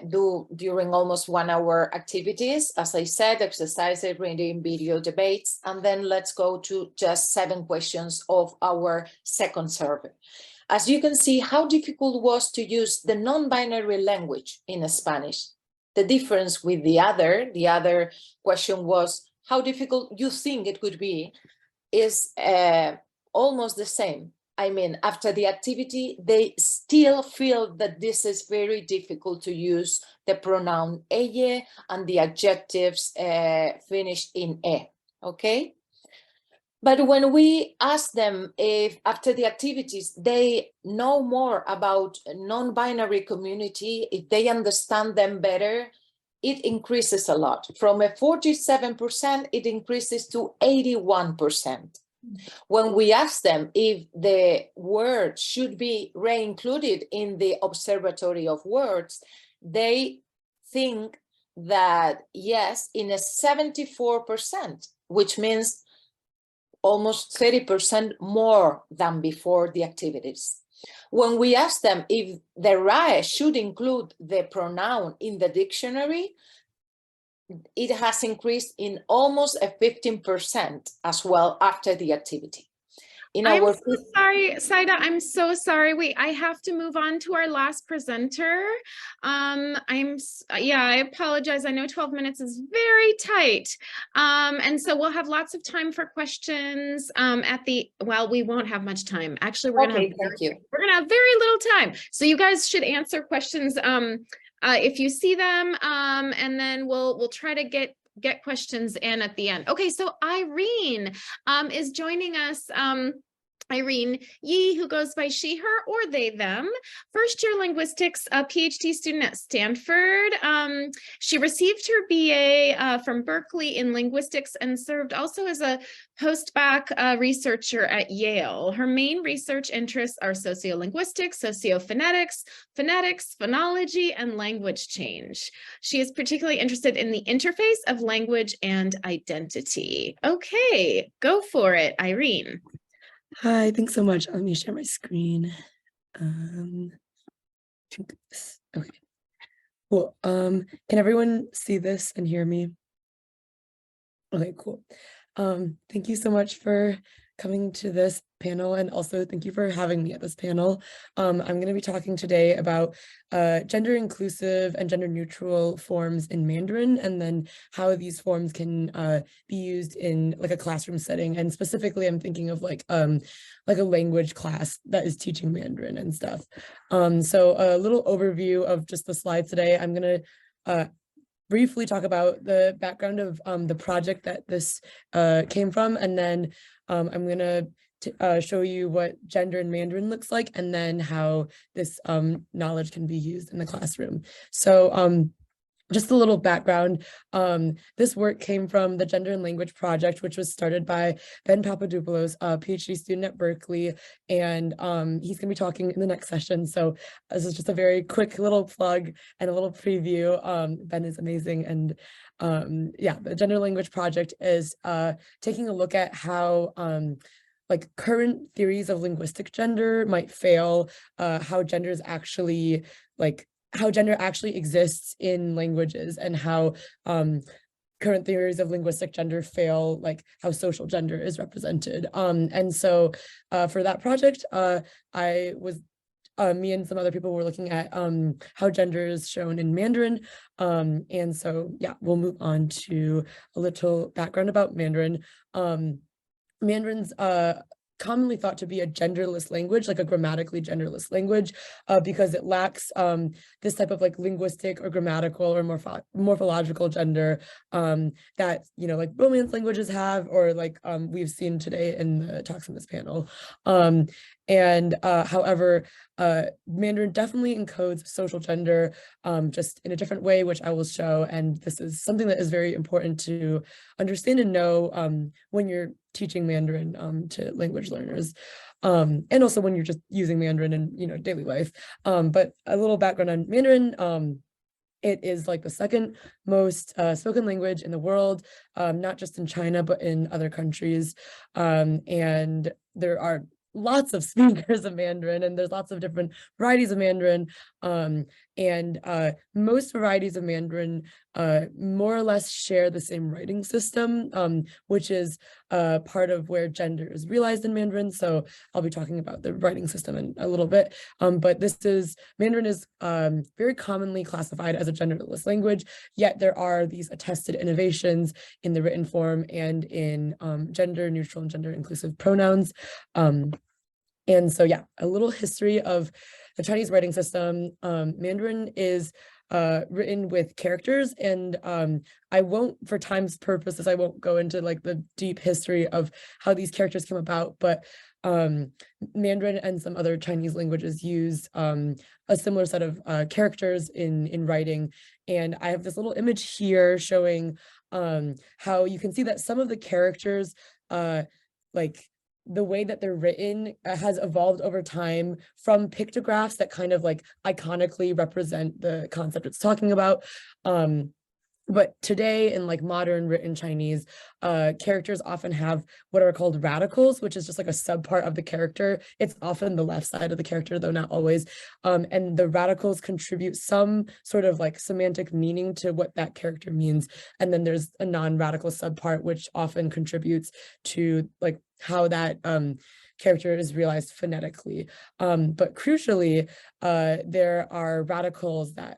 Speaker 4: do during almost 1 hour activities, as I said, exercises, reading, video, debates, and then let's go to just 7 questions of our second survey. As you can see, how difficult was to use the non-binary language in Spanish. The difference with the other question was how difficult you think it could be is almost the same. I mean, after the activity, they still feel that this is very difficult to use the pronoun ella and the adjectives finished in e, okay? But when we ask them if after the activities, they know more about non-binary community, if they understand them better, it increases a lot. From a 47%, it increases to 81%. When we ask them if the word should be re-included in the observatory of words, they think that yes, in a 74%, which means almost 30% more than before the activities. When we ask them if the RAE should include the pronoun in the dictionary, it has increased in almost a 15% as well after the activity.
Speaker 1: I'm so sorry, Saida, I'm so sorry. Wait, I have to move on to our last presenter. I apologize. I know 12 minutes is very tight. And so we'll have lots of time for questions we won't have much time. Actually, we're gonna have very little time. So you guys should answer questions if you see them, and then we'll try to get questions in at the end. Okay, so Irene is joining us. Irene Yee, who goes by she, her, or they, them, first-year linguistics, a PhD student at Stanford. She received her BA from Berkeley in linguistics and served also as a postbac researcher at Yale. Her main research interests are sociolinguistics, sociophonetics, phonetics, phonology, and language change. She is particularly interested in the interface of language and identity. Okay, go for it, Irene.
Speaker 5: Hi, thanks so much. Let me share my screen. Okay, cool. Can everyone see this and hear me? Okay, cool. Thank you so much for coming to this panel, and also thank you for having me at this panel. I'm going to be talking today about gender inclusive and gender neutral forms in Mandarin, and then how these forms can be used in like a classroom setting. And specifically, I'm thinking of like a language class that is teaching Mandarin and stuff. So a little overview of just the slides today. I'm going to briefly talk about the background of the project that this came from, and then I'm going to show you what gender in Mandarin looks like, and then how this knowledge can be used in the classroom. So just a little background, this work came from the Gender and Language Project, which was started by Ben Papadopoulos, a PhD student at Berkeley, and he's going to be talking in the next session. So this is just a very quick little plug and a little preview. Ben is amazing, and yeah, the Gender and Language Project is taking a look at how like current theories of linguistic gender might fail, how gender actually exists in languages, and how current theories of linguistic gender fail, like how social gender is represented. And so for that project, me and some other people were looking at how gender is shown in Mandarin. And so, yeah, we'll move on to a little background about Mandarin. Mandarin's commonly thought to be a genderless language, like a grammatically genderless language, because it lacks this type of like linguistic or grammatical or morphological gender that, you know, like Romance languages have, or like we've seen today in the talks in this panel. However, Mandarin definitely encodes social gender just in a different way, which I will show. And this is something that is very important to understand and know when you're teaching Mandarin to language learners, and also when you're just using Mandarin in, you know, daily life. But a little background on Mandarin. It is like the second most spoken language in the world, not just in China, but in other countries. And there are lots of speakers of Mandarin, and there's lots of different varieties of Mandarin. And most varieties of Mandarin more or less share the same writing system, which is part of where gender is realized in Mandarin. So I'll be talking about the writing system in a little bit. But Mandarin is very commonly classified as a genderless language, yet there are these attested innovations in the written form and in gender neutral and gender inclusive pronouns. And so, yeah, a little history of the Chinese writing system. Mandarin is written with characters, and I won't, for time's purposes, I won't go into like the deep history of how these characters came about, but Mandarin and some other Chinese languages use a similar set of characters in writing. And I have this little image here showing how you can see that some of the characters, like the way that they're written, has evolved over time from pictographs that kind of like iconically represent the concept it's talking about. But today in like modern written Chinese, characters often have what are called radicals, which is just like a subpart of the character. It's often the left side of the character, though not always. And the radicals contribute some sort of like semantic meaning to what that character means. And then there's a non-radical subpart, which often contributes to like how that character is realized phonetically. But crucially, there are radicals that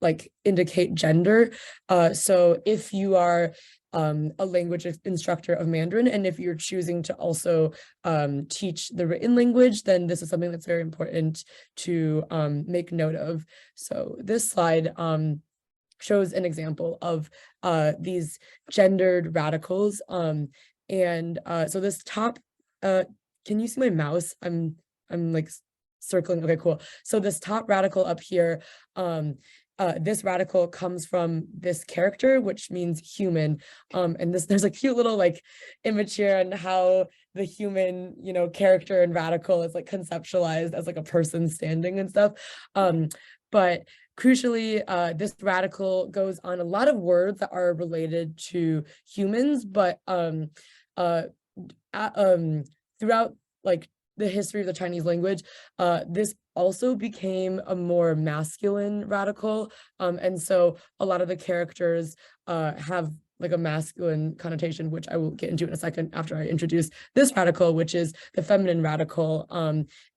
Speaker 5: like indicate gender. So if you are a language instructor of Mandarin, and if you're choosing to also teach the written language, then this is something that's very important to make note of. So this slide shows an example of these gendered radicals. And so this top, can you see my mouse? I'm like circling. Okay, cool. So this top radical up here, this radical comes from this character, which means human. And there's a cute little like image here on how the human, character and radical is like conceptualized as like a person standing and stuff. But crucially, this radical goes on a lot of words that are related to humans, but throughout like the history of the Chinese language, this also became a more masculine radical. And so a lot of the characters have like a masculine connotation, which I will get into in a second after I introduce this radical, which is the feminine radical.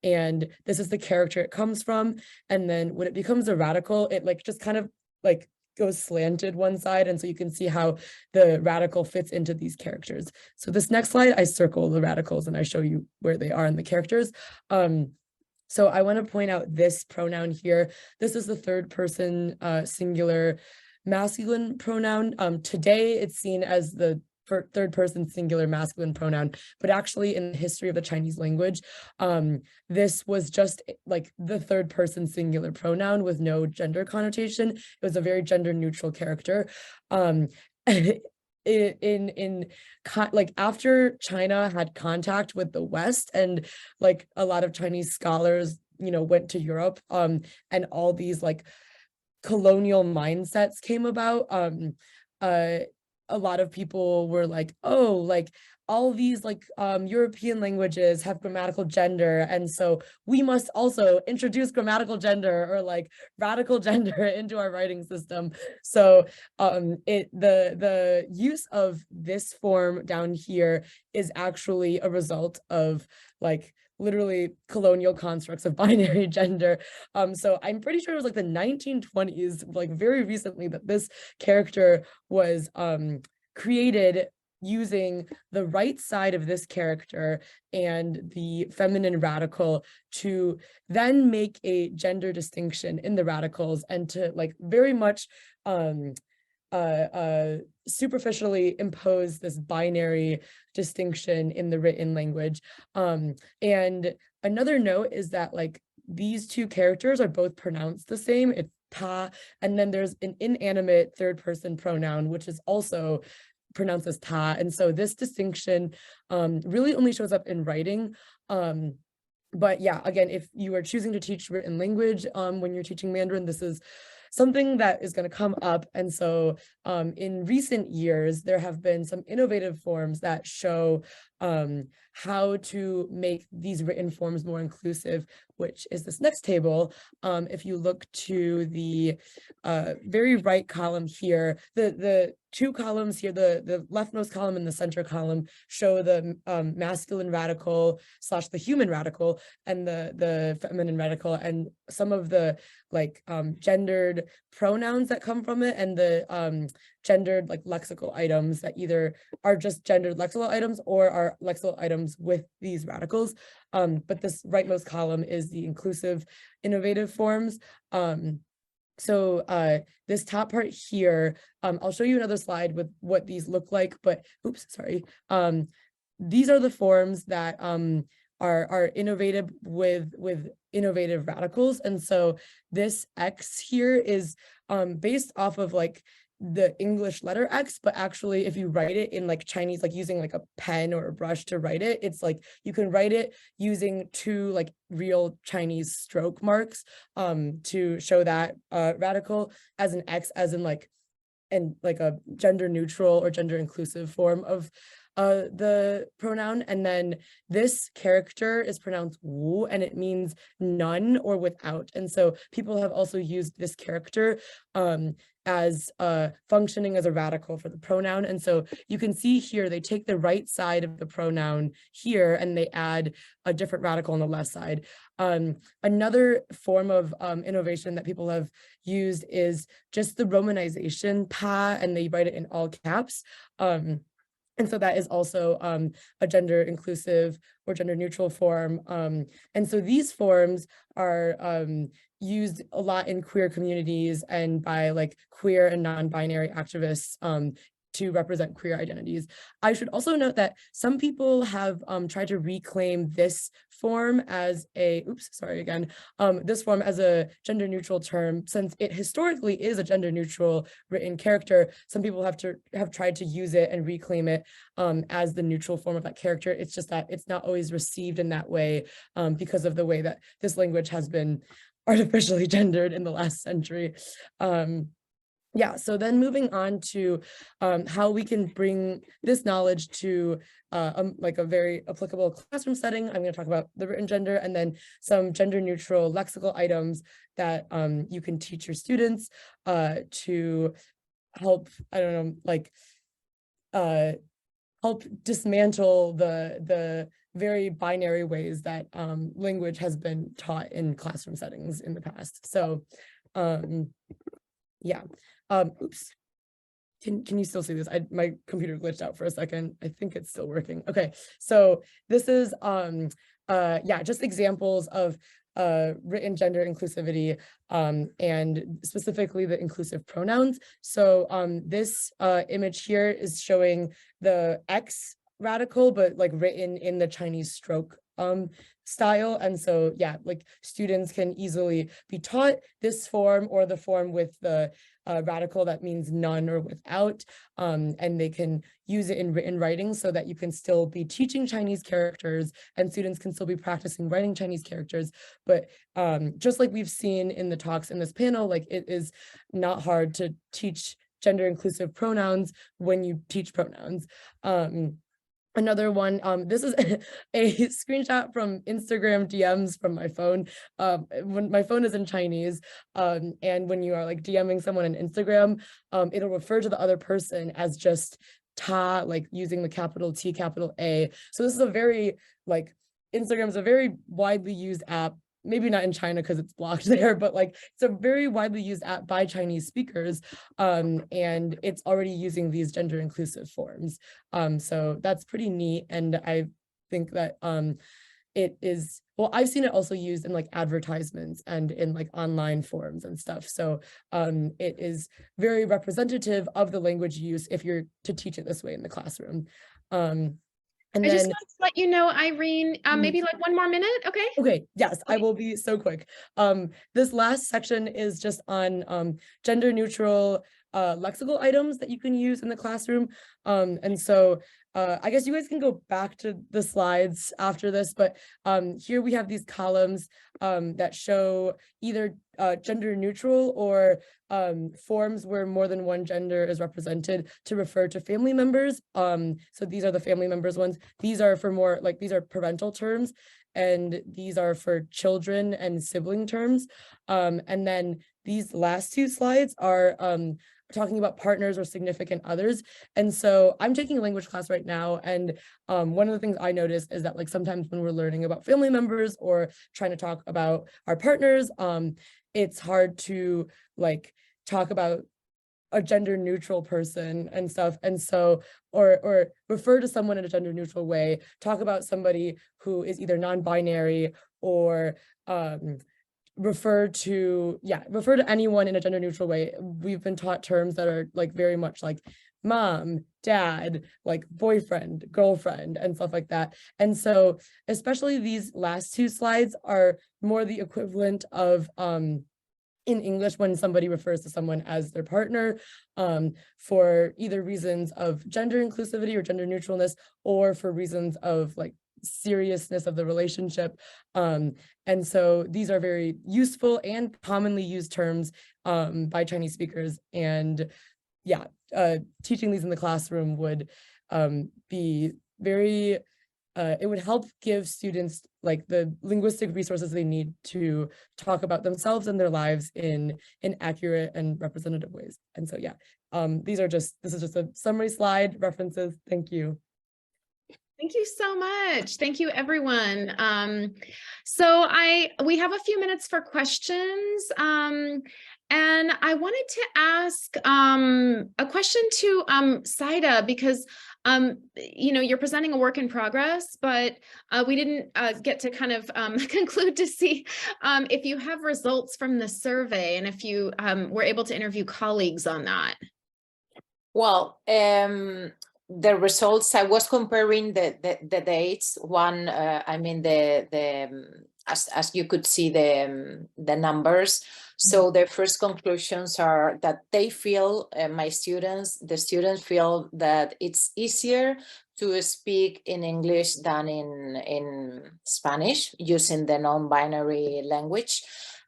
Speaker 5: And this is the character it comes from. And then when it becomes a radical, it like just kind of like goes slanted one side. And so you can see how the radical fits into these characters. So this next slide, I circle the radicals and I show you where they are in the characters. So I want to point out this pronoun here. This is the third person singular masculine pronoun. Today it's seen as the third person singular masculine pronoun, but actually in the history of the Chinese language, this was just like the third person singular pronoun with no gender connotation. It was a very gender neutral character. Like after China had contact with the West, and like a lot of Chinese scholars, went to Europe, and all these like colonial mindsets came about, a lot of people were like, oh, like all these like European languages have grammatical gender, and so we must also introduce grammatical gender or like radical gender into our writing system. So the use of this form down here is actually a result of like literally colonial constructs of binary gender. So I'm pretty sure it was like the 1920s, like very recently, that this character was created using the right side of this character and the feminine radical to then make a gender distinction in the radicals, and to like very much superficially impose this binary distinction in the written language. And another note is that like these two characters are both pronounced the same. It's ta, and then there's an inanimate third person pronoun, which is also pronounced as ta. And so this distinction really only shows up in writing. But yeah, again, if you are choosing to teach written language when you're teaching Mandarin, this is something that is going to come up. And so in recent years, there have been some innovative forms that show how to make these written forms more inclusive, which is this next table. If you look to the very right column here, the two columns here, the leftmost column and the center column show the masculine radical / the human radical and the feminine radical, and some of the like gendered pronouns that come from it, and the gendered like lexical items that either are just gendered lexical items or are lexical items with these radicals. But this rightmost column is the inclusive innovative forms. So this top part here, I'll show you another slide with what these look like, but oops, sorry. These are the forms that are innovative with innovative radicals. And so this X here is based off of like the English letter X, but actually if you write it in like Chinese, like using like a pen or a brush to write it, it's like you can write it using two like real Chinese stroke marks to show that radical as an X, as in like a gender neutral or gender inclusive form of the pronoun. And then this character is pronounced wu, and it means none or without. And so people have also used this character as functioning as a radical for the pronoun. And so you can see here, they take the right side of the pronoun here and they add a different radical on the left side. Another form of innovation that people have used is just the romanization pa, and they write it in all caps. And so that is also a gender inclusive or gender neutral form. And so these forms are used a lot in queer communities and by like queer and non-binary activists to represent queer identities. I should also note that some people have tried to reclaim this form as a, this form as a gender neutral term, since it historically is a gender neutral written character. Some people have tried to use it and reclaim it as the neutral form of that character. It's just that it's not always received in that way because of the way that this language has been artificially gendered in the last century. Yeah, so then moving on to how we can bring this knowledge to like a very applicable classroom setting. I'm going to talk about the written gender and then some gender neutral lexical items that you can teach your students to help, help dismantle the very binary ways that language has been taught in classroom settings in the past. So yeah. Oops. Can you still see this? My computer glitched out for a second. I think it's still working. Okay, so this is just examples of written gender inclusivity and specifically the inclusive pronouns. So this image here is showing the X radical, but like written in the Chinese stroke style. And so yeah, like students can easily be taught this form or the form with the radical that means none or without, and they can use it in written writing so that you can still be teaching Chinese characters and students can still be practicing writing Chinese characters. But just like we've seen in the talks in this panel, like it is not hard to teach gender inclusive pronouns when you teach pronouns. Another one, this is a screenshot from Instagram DMs from my phone. When my phone is in Chinese, and when you are like DMing someone on Instagram, it'll refer to the other person as just ta, like using the capital T, capital A. So this is a very, like, Instagram is a very widely used app. Maybe not in China because it's blocked there, but like it's a very widely used app by Chinese speakers, and it's already using these gender inclusive forms. So that's pretty neat, and I think that it is, well, I've seen it also used in like advertisements and in like online forums and stuff. So it is very representative of the language use if you're to teach it this way in the classroom. And
Speaker 1: I
Speaker 5: then,
Speaker 1: just want to let you know, Irene, maybe like one more minute, okay?
Speaker 5: Okay, yes,
Speaker 1: Okay.
Speaker 5: I will be so quick. This last section is just on gender neutral lexical items that you can use in the classroom. And so I guess you guys can go back to the slides after this, but here we have these columns that show either gender neutral or forms where more than one gender is represented to refer to family members. So these are the family members ones. These are for more like, these are parental terms, and these are for children and sibling terms. And then these last two slides are talking about partners or significant others. And so I'm taking a language class right now, and one of the things I noticed is that like sometimes when we're learning about family members or trying to talk about our partners, it's hard to like talk about a gender neutral person and stuff. And so, or refer to someone in a gender neutral way, talk about somebody who is either non-binary or refer to anyone in a gender neutral way. We've been taught terms that are like very much like mom, dad, like boyfriend, girlfriend, and stuff like that. And so especially these last two slides are more the equivalent of in English when somebody refers to someone as their partner, for either reasons of gender inclusivity or gender neutralness, or for reasons of like seriousness of the relationship. And so these are very useful and commonly used terms by Chinese speakers. And yeah, teaching these in the classroom would be very, it would help give students like the linguistic resources they need to talk about themselves and their lives in accurate and representative ways. And so yeah, this is just a summary slide, references. Thank you.
Speaker 1: Thank you so much. Thank you, everyone. We have a few minutes for questions. And I wanted to ask a question to Saida, because you're presenting a work in progress, but we didn't get to kind of conclude to see if you have results from the survey and if you were able to interview colleagues on that.
Speaker 4: Well, the results, I was comparing the dates. One, I mean, as you could see the numbers. So the first conclusions are that they feel, the students feel that it's easier to speak in English than in Spanish using the non-binary language.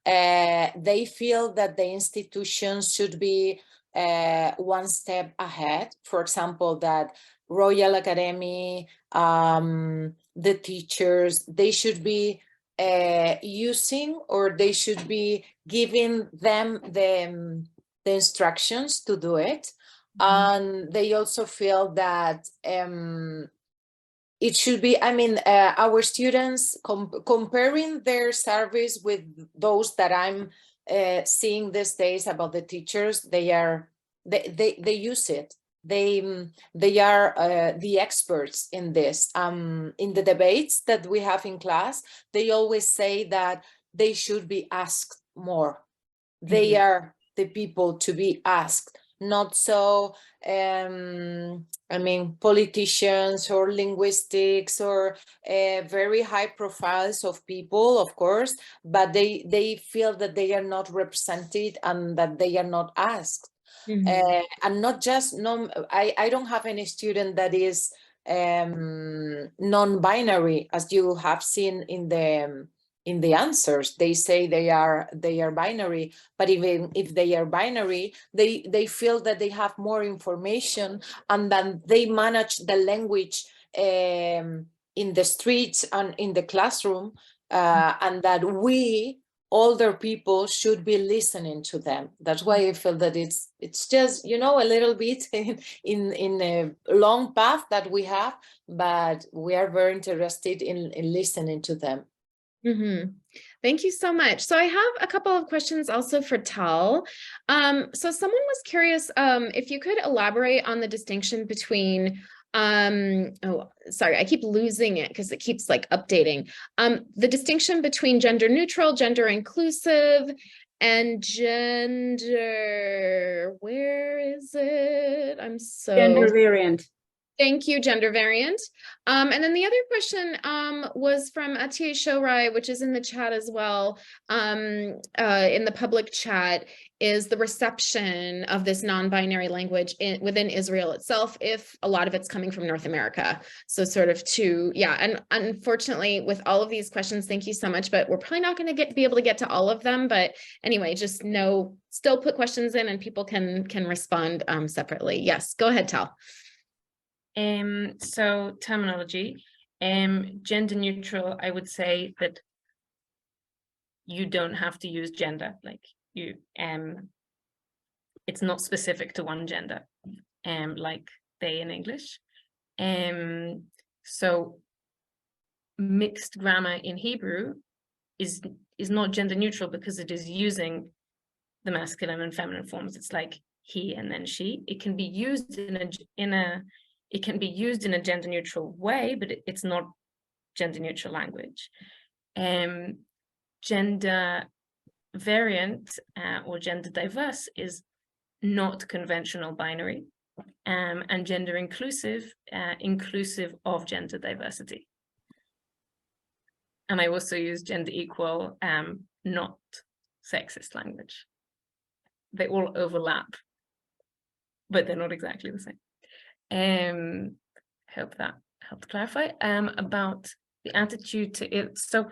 Speaker 4: They feel that the institutions should be one step ahead. For example, that Royal Academy, the teachers, they should be using, or they should be giving them the instructions to do it. And they also feel that it should be, I mean, our students, comparing their service with those that I'm seeing these days about the teachers, they use it. They are the experts in this. In the debates that we have in class, they always say that they should be asked more. They are the people to be asked, not so I mean, politicians or linguistics or very high profiles of people, of course, but they feel that they are not represented and that they are not asked. And not just, I don't have any student that is non-binary, as you have seen in the answers. They say they are binary, but even if they are binary, they feel that they have more information and then they manage the language in the streets and in the classroom, and that we older people should be listening to them. That's why I feel that it's just, a little bit in a long path that we have, but we are very interested in listening to them.
Speaker 1: Thank you so much. So I have a couple of questions also for Tal. So someone was curious if you could elaborate on the distinction between oh, sorry, I keep losing it because it keeps like updating. The distinction between gender neutral, gender inclusive, and gender, where is it?
Speaker 6: Gender variant.
Speaker 1: Thank you, gender variant. And then the other question was from Atiye Shorai, which is in the chat as well, in the public chat, is the reception of this non-binary language within Israel itself, if a lot of it's coming from North America. So sort of and unfortunately with all of these questions, thank you so much, but we're probably not going to be able to get to all of them. But anyway, just know, still put questions in and people can respond separately. Yes, go ahead, Tal.
Speaker 3: So terminology, gender neutral, I would say that you don't have to use gender, like you, it's not specific to one gender, like they in English. So mixed grammar in Hebrew is not gender neutral because it is using the masculine and feminine forms. It's like he and then she. It can be used it can be used in a gender neutral way, but it's not gender neutral language. Gender variant or gender diverse is not conventional binary, and gender inclusive, inclusive of gender diversity. And I also use gender equal, not sexist language. They all overlap, but they're not exactly the same. Hope that helped clarify. About the attitude to it. So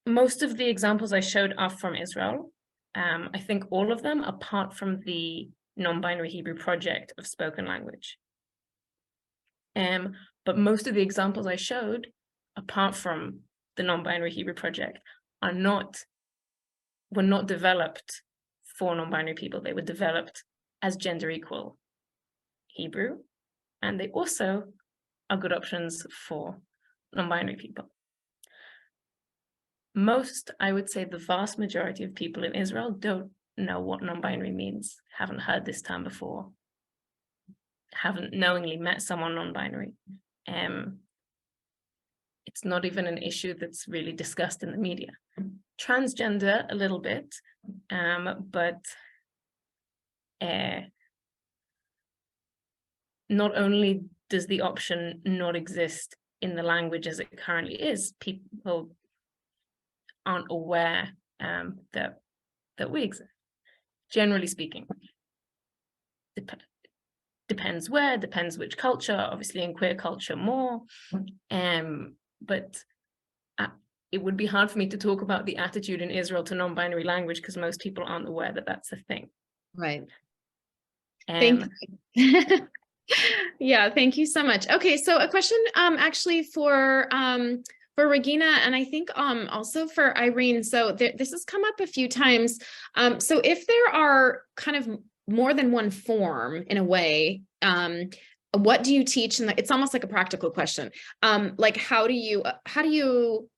Speaker 3: most of the examples I showed are from Israel. I think all of them, apart from the non-binary Hebrew project of spoken language. But most of the examples I showed, apart from the non-binary Hebrew project, were not developed for non-binary people. They were developed as gender equal Hebrew, and they also are good options for non-binary people. Most, I would say the vast majority of people in Israel don't know what non-binary means, haven't heard this term before, haven't knowingly met someone non-binary. It's not even an issue that's really discussed in the media. Transgender a little bit, but not only does the option not exist in the language as it currently is, people aren't aware that we exist. Generally speaking, depends where, depends which culture. Obviously, in queer culture more, but it would be hard for me to talk about the attitude in Israel to non-binary language because most people aren't aware that that's a thing.
Speaker 1: Right. Thank you. Yeah, thank you so much. Okay, so a question actually for Regina, and I think also for Irene. So this has come up a few times. So if there are kind of more than one form in a way, what do you teach? And it's almost like a practical question. Like how do you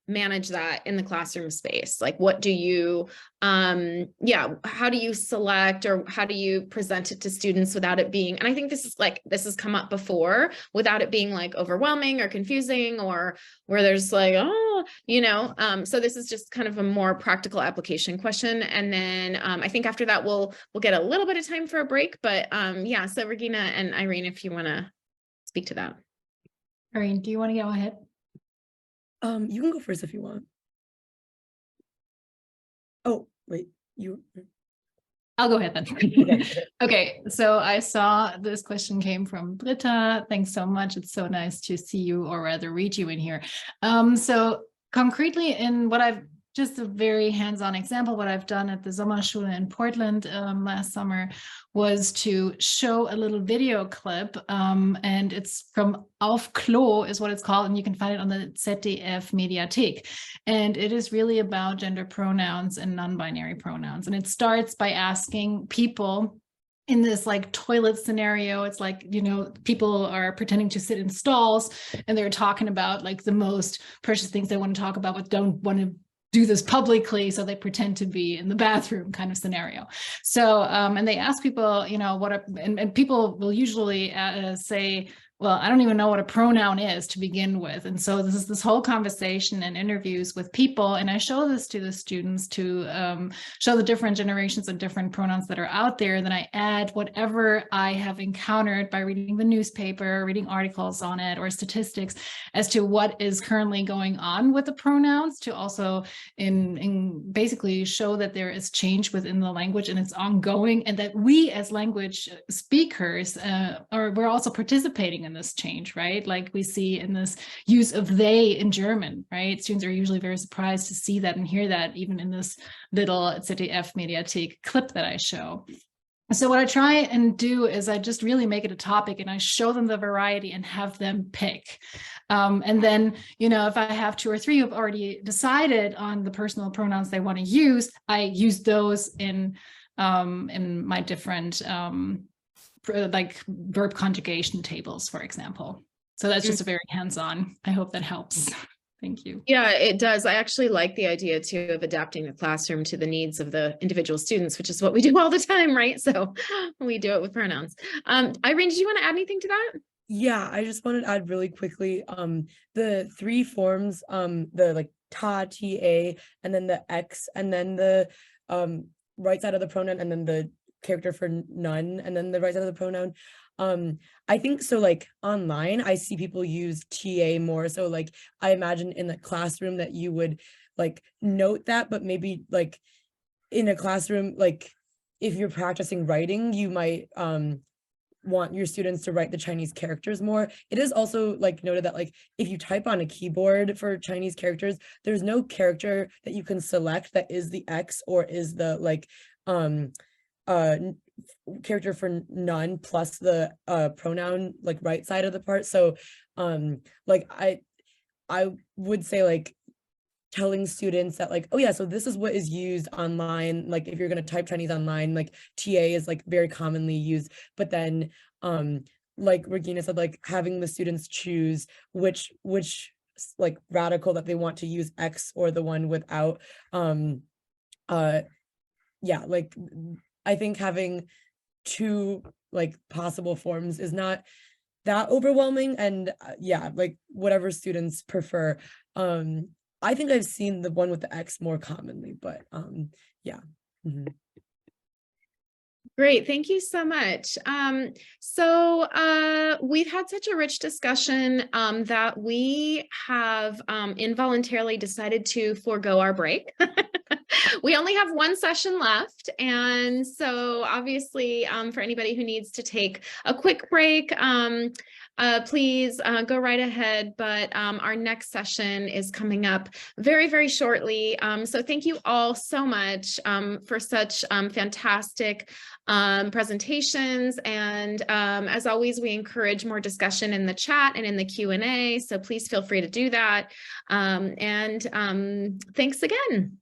Speaker 1: manage that in the classroom space? Like what do you, how do you select, or how do you present it to students without it being, and I think this has come up before, without it being like overwhelming or confusing, or where there's like, so this is just kind of a more practical application question. And then I think after that, we'll get a little bit of time for a break, but so Regina and Irene, if you want to speak to that.
Speaker 2: Irene, do you want to go ahead?
Speaker 5: You can go first if you want. Oh, wait,
Speaker 2: I'll go ahead then.
Speaker 5: Okay.
Speaker 2: Okay, so I saw this question came from Britta. Thanks so much. It's so nice to see you, or rather read you in here. So concretely, in what I've just a very hands-on example, what I've done at the Sommerschule in Portland last summer was to show a little video clip, and it's from Auf Klo is what it's called, and you can find it on the ZDF Mediathek. And it is really about gender pronouns and non-binary pronouns. And it starts by asking people in this like toilet scenario. It's like, people are pretending to sit in stalls and they're talking about like the most precious things they want to talk about, but don't want to do this publicly, so they pretend to be in the bathroom kind of scenario. So, and they ask people, and people will usually say, well, I don't even know what a pronoun is to begin with. And so this is this whole conversation and interviews with people. And I show this to the students to show the different generations and different pronouns that are out there. And then I add whatever I have encountered by reading the newspaper, reading articles on it, or statistics as to what is currently going on with the pronouns, to also in basically show that there is change within the language and it's ongoing, and that we as language speakers we're also participating in this change, right? Like we see in this use of they in German, right? Students are usually very surprised to see that and hear that even in this little ZDF Mediathek clip that I show. So what I try and do is I just really make it a topic and I show them the variety and have them pick. And then, if I have 2 or 3 who've already decided on the personal pronouns they want to use, I use those in my different like verb conjugation tables, for example. So that's just a very hands-on. I hope that helps. Thank you.
Speaker 1: Yeah, it does. I actually like the idea too of adapting the classroom to the needs of the individual students, which is what we do all the time, right? So we do it with pronouns. Irene, did you want to add anything to that?
Speaker 5: Yeah, I just wanted to add really quickly, the 3 forms, the like ta, ta, and then the x, and then the right side of the pronoun, and then the character for none, and then the right side of the pronoun. I think so, like online, I see people use TA more. So like, I imagine in the classroom that you would like note that, but maybe like in a classroom, like if you're practicing writing, you might want your students to write the Chinese characters more. It is also like noted that like if you type on a keyboard for Chinese characters, there's no character that you can select that is the X or is the like character for none plus the pronoun like right side of the part. So like I would say like telling students that like, oh yeah, so this is what is used online. Like if you're going to type Chinese online, like TA is like very commonly used, but then like Regina said, like having the students choose which like radical that they want to use, X or the one without. Yeah, like I think having 2 like possible forms is not that overwhelming, and yeah, like whatever students prefer. I think I've seen the one with the X more commonly, but yeah. Mm-hmm.
Speaker 1: Great, thank you so much. So we've had such a rich discussion that we have involuntarily decided to forego our break. We only have 1 session left. And so obviously for anybody who needs to take a quick break, please go right ahead. But our next session is coming up very, very shortly. So thank you all so much for such fantastic presentations. And as always, we encourage more discussion in the chat and in the Q&A. So please feel free to do that. And thanks again.